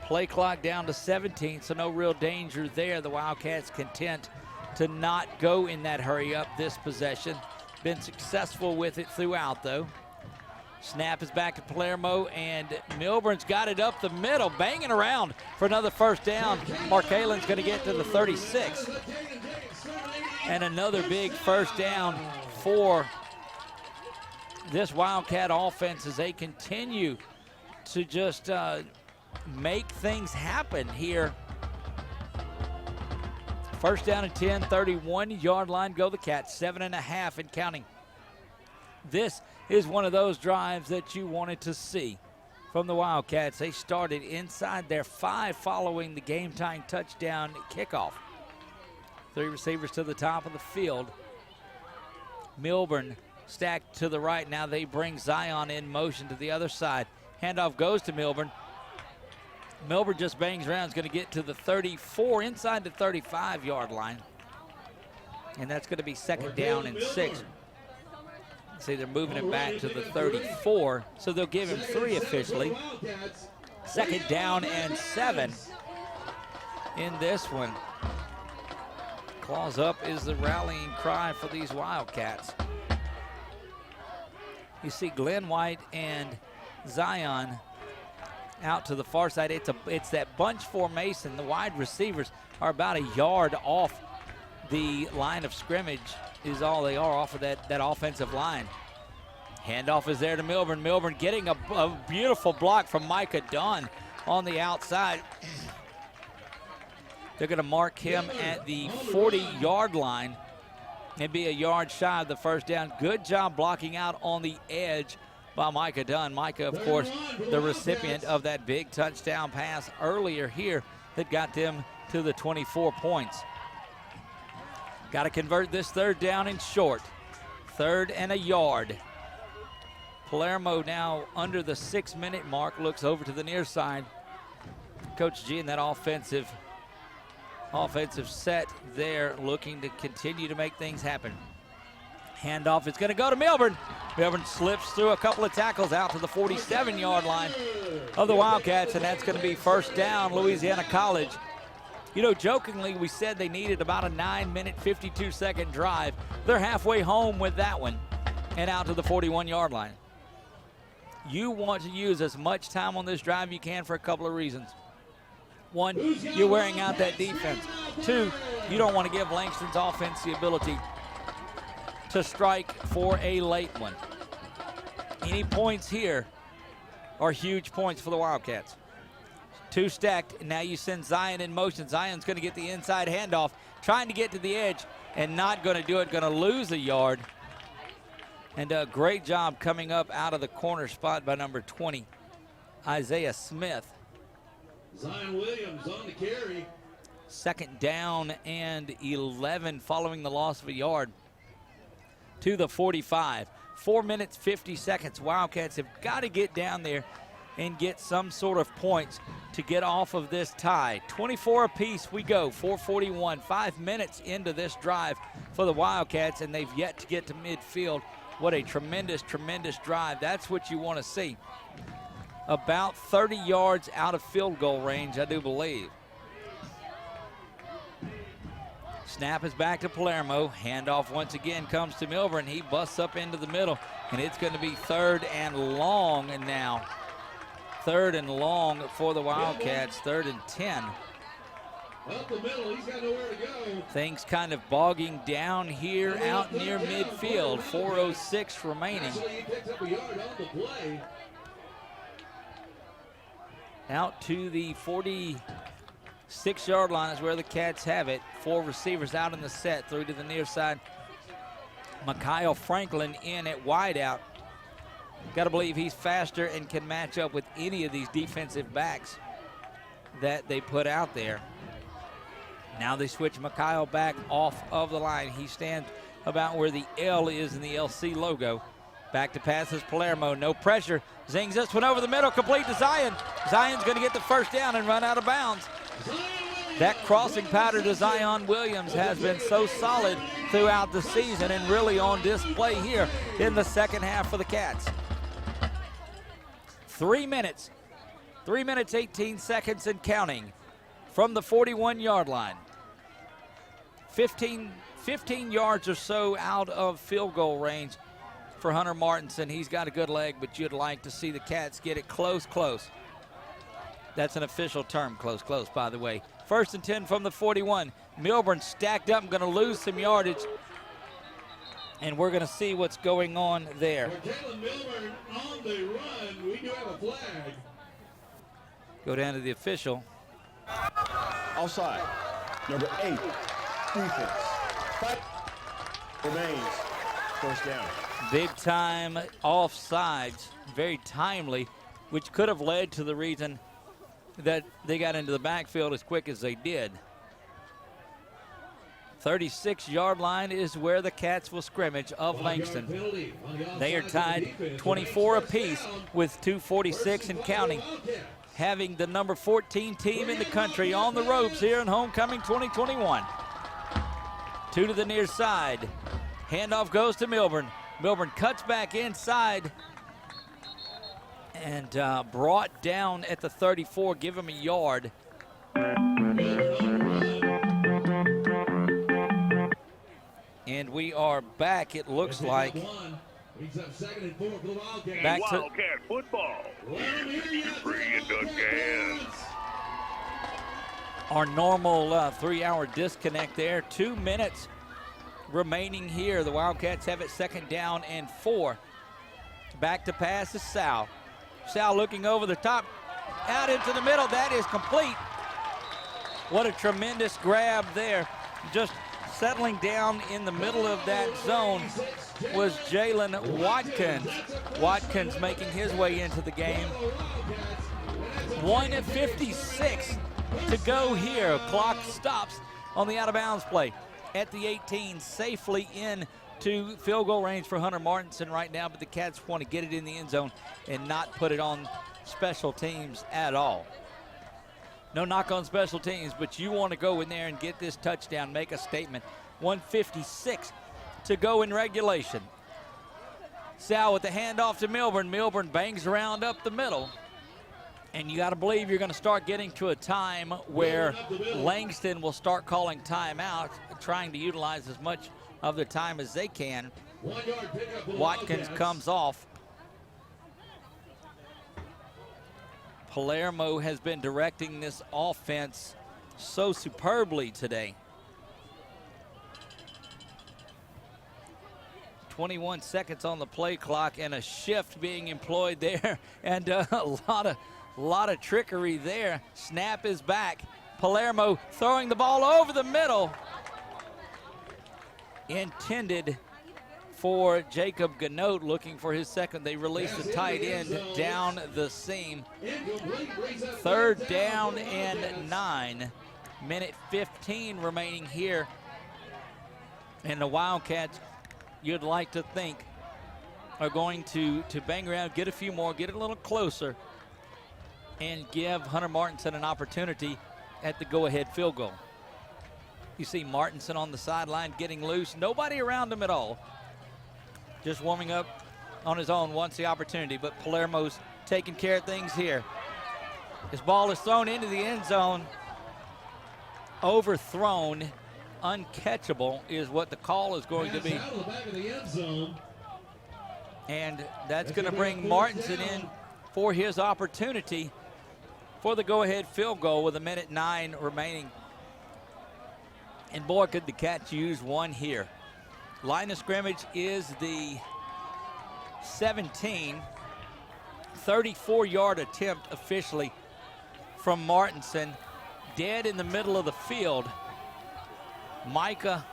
Play clock down to 17, so no real danger there. The Wildcats content to not go in that hurry up this possession. Been successful with it throughout, though. Snap is back to Palermo, and Milburn's got it up the middle, banging around for another first down. Mark Allen's going to get to the 36. And another big first down for this Wildcat offense as they continue to just make things happen here. First down and 10, 31-yard line, go the Cats, 7.5 and counting. This is one of those drives that you wanted to see from the Wildcats. They started inside their 5 following the game-tying touchdown kickoff. 3 receivers to the top of the field. Milburn stacked to the right. Now they bring Zion in motion to the other side. Handoff goes to Milburn. Milburn just bangs around. Is going to get to the 34, inside the 35-yard line. And that's going to be second down and 6. See, they're moving it back to the 34, so they'll give him 3 officially. Second down and 7 in this one. Claws up is the rallying cry for these Wildcats. You see Glenn White and Zion out to the far side. It's that bunch formation. The wide receivers are about a yard off the line of scrimmage is all they are off of that offensive line. Handoff is there to Milburn. Milburn getting a beautiful block from Micah Dunn on the outside. They're going to mark him at the 40-yard line and be a yard shy of the first down. Good job blocking out on the edge by Micah Dunn. Micah, of course, the recipient of that big touchdown pass earlier here that got them to the 24 points. Got to convert this third down and short. 3rd and a yard. Palermo now under the 6-minute mark, looks over to the near side. Coach G in that offensive set there, looking to continue to make things happen. Handoff is going to go to Milburn. Milburn slips through a couple of tackles out to the 47-yard line of the Wildcats, and that's going to be first down, Louisiana College. You know, jokingly, we said they needed about a 9-minute, 52-second drive. They're halfway home with that one and out to the 41-yard line. You want to use as much time on this drive you can for a couple of reasons. 1, you're wearing out that defense. 2, you don't want to give Langston's offense the ability to strike for a late one. Any points here are huge points for the Wildcats. 2 stacked, now you send Zion in motion. Zion's going to get the inside handoff, trying to get to the edge and not going to do it, going to lose a yard. And a great job coming up out of the corner spot by number 20, Isaiah Smith. Zion Williams on the carry. Second down and 11 following the loss of a yard to the 45. 4 minutes, 50 seconds. Wildcats have got to get down there and get some sort of points to get off of this tie. 24 apiece we go, 4:41, 5 minutes into this drive for the Wildcats, and they've yet to get to midfield. What a tremendous, tremendous drive. That's what you want to see. About 30 yards out of field goal range, I do believe. Snap is back to Palermo. Handoff once again comes to Milburn. He busts up into the middle, and it's going to be 3rd and long now. 3rd and long for the Wildcats, 3rd and 10. Up the middle, he's got nowhere to go. Things kind of bogging down here out near midfield. 4:06 remaining. Actually, he picks up a yard on the play. Out to the 46-yard line is where the Cats have it. 4 receivers out in the set, through to the near side. Mikhail Franklin in at wideout. Got to believe he's faster and can match up with any of these defensive backs that they put out there. Now they switch Mikhail back off of the line. He stands about where the L is in the LC logo. Back to passes Palermo, no pressure. Zings this one over the middle, complete to Zion. Zion's going to get the first down and run out of bounds. That crossing pattern to Zion Williams has been so solid throughout the season and really on display here in the second half for the Cats. 3 minutes, 18 seconds and counting from the 41-yard line. 15 yards or so out of field goal range for Hunter Martinson. He's got a good leg, but you'd like to see the Cats get it close. That's an official term, close, by the way. 1st and 10 from the 41. Milburn stacked up and going to lose some yardage. And we're going to see what's going on there. Jalen Milburn on the run. We do have a flag. Go down to the official. Offside. Number 8. Defense. 5 remains. First down. Big time offsides. Very timely, which could have led to the reason that they got into the backfield as quick as they did. 36-yard line is where the Cats will scrimmage of Langston. They are tied 24 apiece with 2:46 and counting. Having the number 14 team in the country on the ropes here in homecoming 2021. 2 to the near side. Handoff goes to Milburn. Milburn cuts back inside and brought down at the 34. Give him a yard. And we are back, it looks like. Back to Wildcat football. Bring it to Cats. our normal 3-hour disconnect there. 2 minutes remaining here. The Wildcats have it 2nd down and 4. Back to pass is Sal. Sal looking over the top, out into the middle. That is complete. What a tremendous grab there. Just settling down in the middle of that zone was Jalen Watkins. Watkins making his way into the game. 1:56 to go here. Clock stops on the out-of-bounds play at the 18, safely in to field goal range for Hunter Martinson right now, but the Cats want to get it in the end zone and not put it on special teams at all. No knock on special teams, but you want to go in there and get this touchdown, make a statement. 1:56 to go in regulation. Sal with the handoff to Milburn. Milburn bangs around up the middle. And you got to believe you're going to start getting to a time where Langston will start calling timeout, trying to utilize as much of the time as they can. Watkins comes off. Palermo has been directing this offense so superbly today. 21 seconds on the play clock and a shift being employed there, and a lot of trickery there. Snap is back. Palermo throwing the ball over the middle. Intended for Jacob Ganote, looking for his second. They release the tight end down the seam. 3rd down and 9. Minute 15 remaining here. And the Wildcats, you'd like to think, are going to bang around, get a few more, get a little closer, and give Hunter Martinson an opportunity at the go-ahead field goal. You see Martinson on the sideline getting loose. Nobody around him at all. Just warming up on his own, wants the opportunity, but Palermo's taking care of things here. His ball is thrown into the end zone, overthrown, uncatchable is what the call is going to be. Out of the back of the end zone. And that's going to bring Martinson in for his opportunity for the go-ahead field goal with 1:09 remaining. And boy, could the Cats use one here. Line of scrimmage is the 17. 34-yard attempt officially from Martinson. Dead in the middle of the field. Micah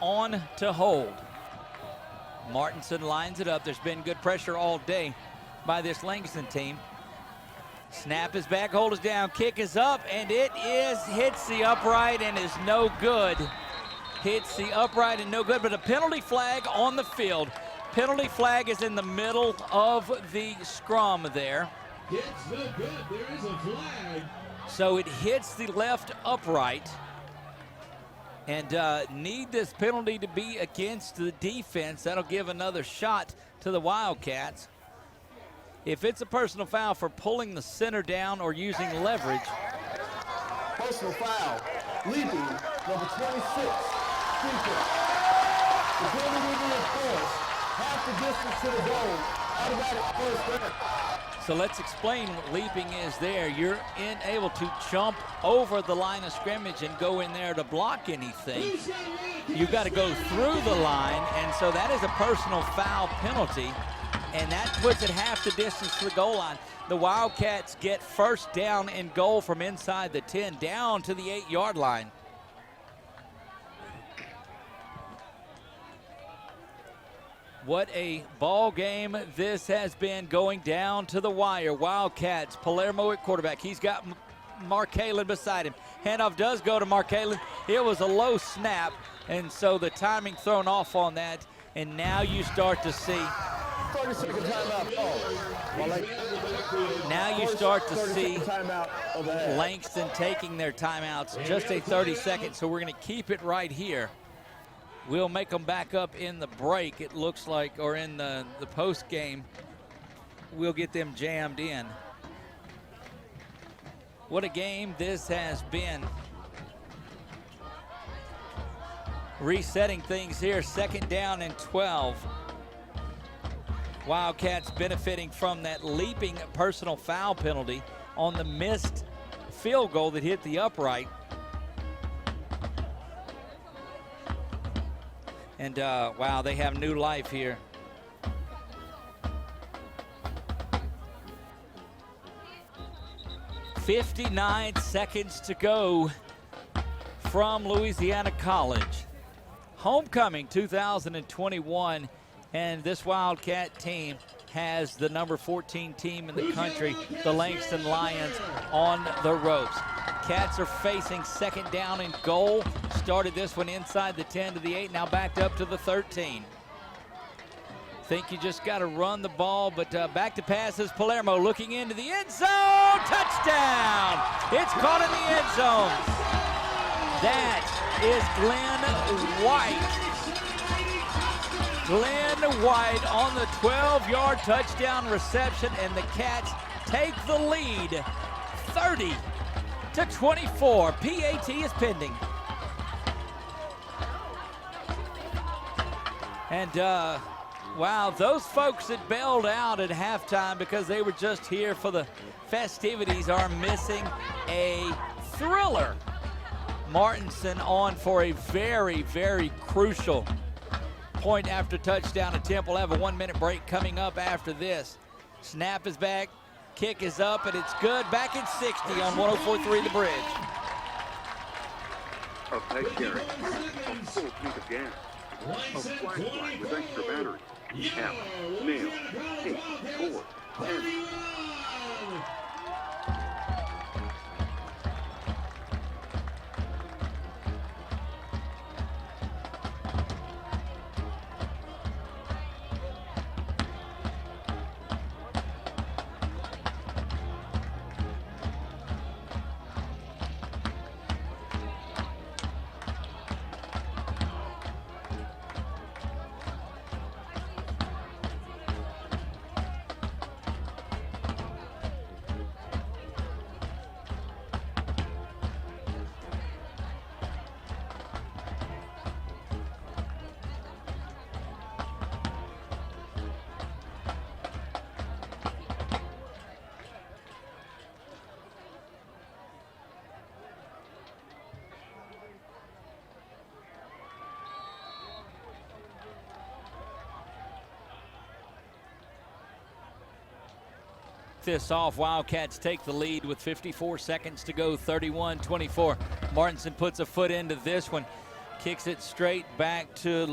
on to hold. Martinson lines it up. There's been good pressure all day by this Langston team. Snap is back, hold is down, kick is up, and hits the upright and is no good. Hits the upright and no good, but a penalty flag on the field. Penalty flag is in the middle of the scrum there. It's no good, there is a flag. So it hits the left upright. And need this penalty to be against the defense. That'll give another shot to the Wildcats. If it's a personal foul for pulling the center down or using leverage. Personal foul, leaping, number 26, Stinker. The penalty will be enforced, half the distance to the goal, automatic first down. So let's explain what leaping is there. You're able to jump over the line of scrimmage and go in there to block anything. You've got to go through the line, and so that is a personal foul penalty, and that puts it half the distance to the goal line. The Wildcats get first down and goal from inside the 10 down to the 8-yard line. What a ball game this has been, going down to the wire. Wildcats, Palermo at quarterback. He's got Markalen beside him. Handoff does go to Markalen. It was a low snap, and so the timing thrown off on that, and now you start to see. 30-second timeout. Now you start to see Langston taking their timeouts. Just a 30-second, so we're going to keep it right here. We'll make them back up in the break, it looks like, or in the post game. We'll get them jammed in. What a game this has been. Resetting things here, second down and 12. Wildcats benefiting from that leaping personal foul penalty on the missed field goal that hit the upright. And wow, they have new life here. .59 seconds to go from Louisiana College. Homecoming 2021, and this Wildcat team has the number 14 team in the country, the Langston Lions, on the ropes. Cats are facing second down and goal. Started this one inside the 10 to the 8, now backed up to the 13. Think you just got to run the ball, but back to pass is Palermo looking into the end zone. Touchdown! It's caught in the end zone. That is Glenn White. Glenn White on the 12-yard touchdown reception, and the Cats take the lead 30-24. PAT is pending. And wow, those folks that bailed out at halftime because they were just here for the festivities are missing a thriller. Martinson on for a very, very crucial point after touchdown attempt. We'll have a 1-minute break coming up after this. Snap is back, kick is up, and it's good. Back at 60 on 104.3 The Bridge. A peg carry, a full tank of gas, a flashlight with extra battery, app, mail, tape, cord, pen. this off. Wildcats take the lead with 54 seconds to go, 31-24. Martinson puts a foot into this one, kicks it straight back to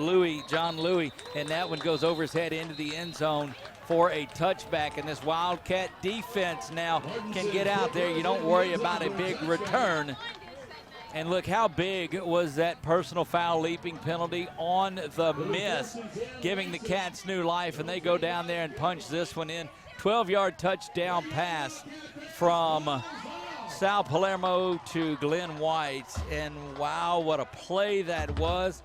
John Louis, and that one goes over his head into the end zone for a touchback. And this Wildcat defense now can get out there. You don't worry about a big return. And look how big was that personal foul leaping penalty on the miss, giving the Cats new life, and they go down there and punch this one in. 12-yard touchdown pass from Sal Palermo to Glenn White, and wow, what a play that was.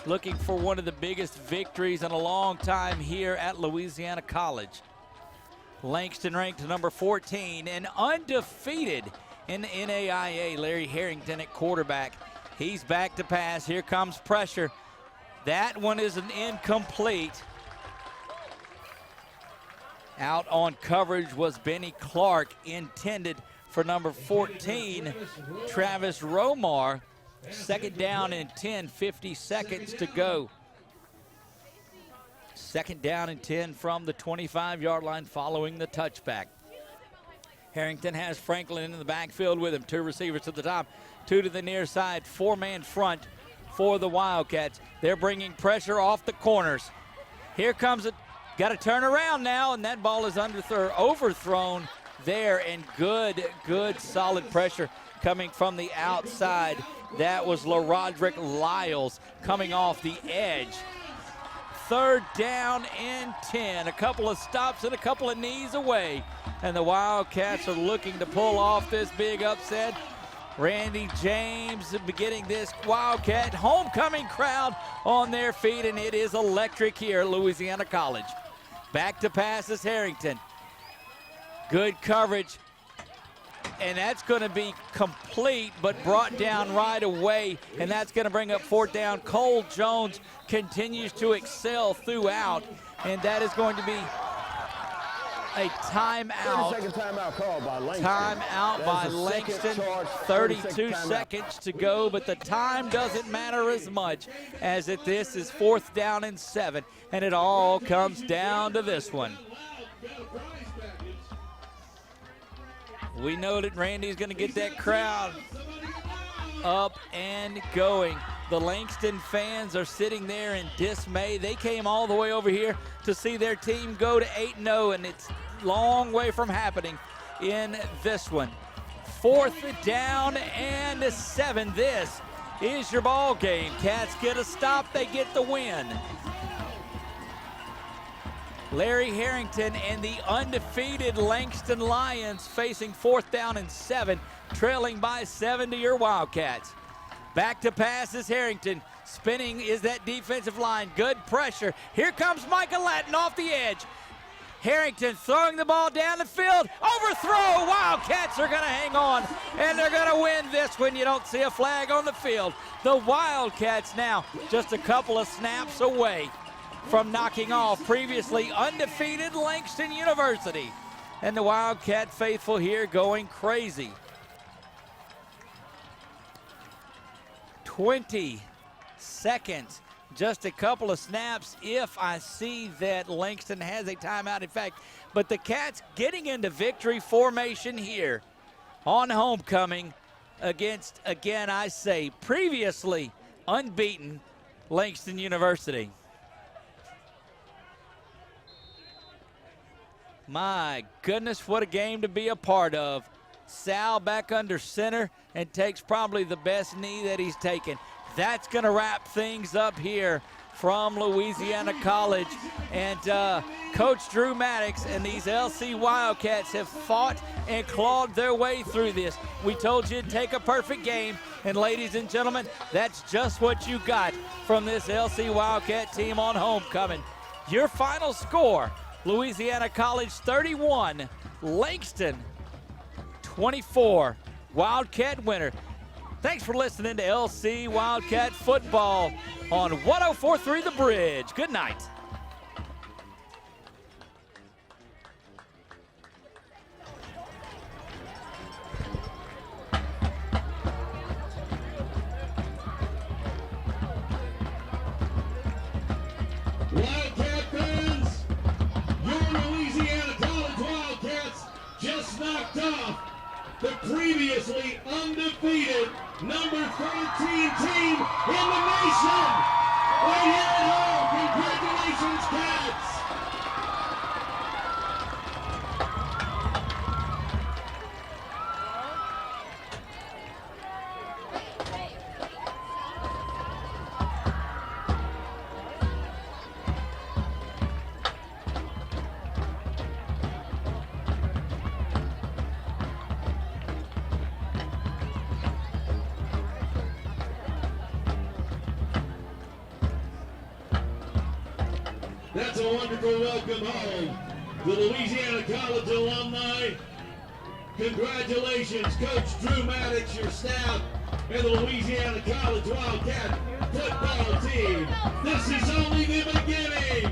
Looking for one of the biggest victories in a long time here at Louisiana College. Langston ranked number 14 and undefeated in the NAIA. Larry Harrington at quarterback. He's back to pass. Here comes pressure. That one is an incomplete. Out on coverage was Benny Clark, intended for number 14, Travis Romar. Second down and 10, 50 seconds to go. Second down and 10 from the 25-yard line following the touchback. Harrington has Franklin in the backfield with him. Two receivers to the top, two to the near side, four-man front for the Wildcats. They're bringing pressure off the corners. Here comes it. Got to turn around now, and that ball is overthrown there, and good solid pressure coming from the outside. That was LaRodrick Lyles coming off the edge. Third down and 10. A couple of stops and a couple of knees away. And the Wildcats are looking to pull off this big upset. Randy James beginning this Wildcat homecoming crowd on their feet, and it is electric here at Louisiana College. Back to pass is Harrington. Good coverage. And that's going to be complete, but brought down right away. And that's going to bring up fourth down. Cole Jones continues to excel throughout. And that is going to be a timeout. 30-second timeout called by Langston. Timeout by Langston. 32 seconds to go, but the time doesn't matter as much as this is fourth down and 7. And it all comes down to this one. We know that Randy's going to get that crowd up and going. The Langston fans are sitting there in dismay. They came all the way over here to see their team go to 8-0, and it's a long way from happening in this one. Fourth down and 7. This is your ball game. Cats get a stop, they get the win. Larry Harrington and the undefeated Langston Lions facing fourth down and 7, trailing by 7 to your Wildcats. Back to pass is Harrington. Spinning is that defensive line. Good pressure. Here comes Micah Lattin off the edge. Harrington throwing the ball down the field. Overthrow. Wildcats are going to hang on, and they're going to win this when you don't see a flag on the field. The Wildcats now just a couple of snaps away from knocking off previously undefeated Langston University. And the Wildcat faithful here going crazy. 20 seconds, just a couple of snaps if I see that Langston has a timeout. In fact, but the Cats getting into victory formation here on homecoming against, again, I say, previously unbeaten Langston University. My goodness, what a game to be a part of. Sal back under center and takes probably the best knee that he's taken. That's going to wrap things up here from Louisiana College. And Coach Drew Maddox and these LC Wildcats have fought and clawed their way through this. We told you it'd take a perfect game. And ladies and gentlemen, that's just what you got from this LC Wildcat team on homecoming. Your final score, Louisiana College 31, Langston 24. Wildcat winner. Thanks for listening to LC Wildcat football on 104.3 The Bridge. Good night. Wildcat fans, your Louisiana College Wildcats previously undefeated number 13 team in the nation. Right here at home. Congratulations, Cats. That's a wonderful welcome home. The Louisiana College alumni. Congratulations, Coach Drew Maddox, your staff, and the Louisiana College Wildcat football team. This is only the beginning.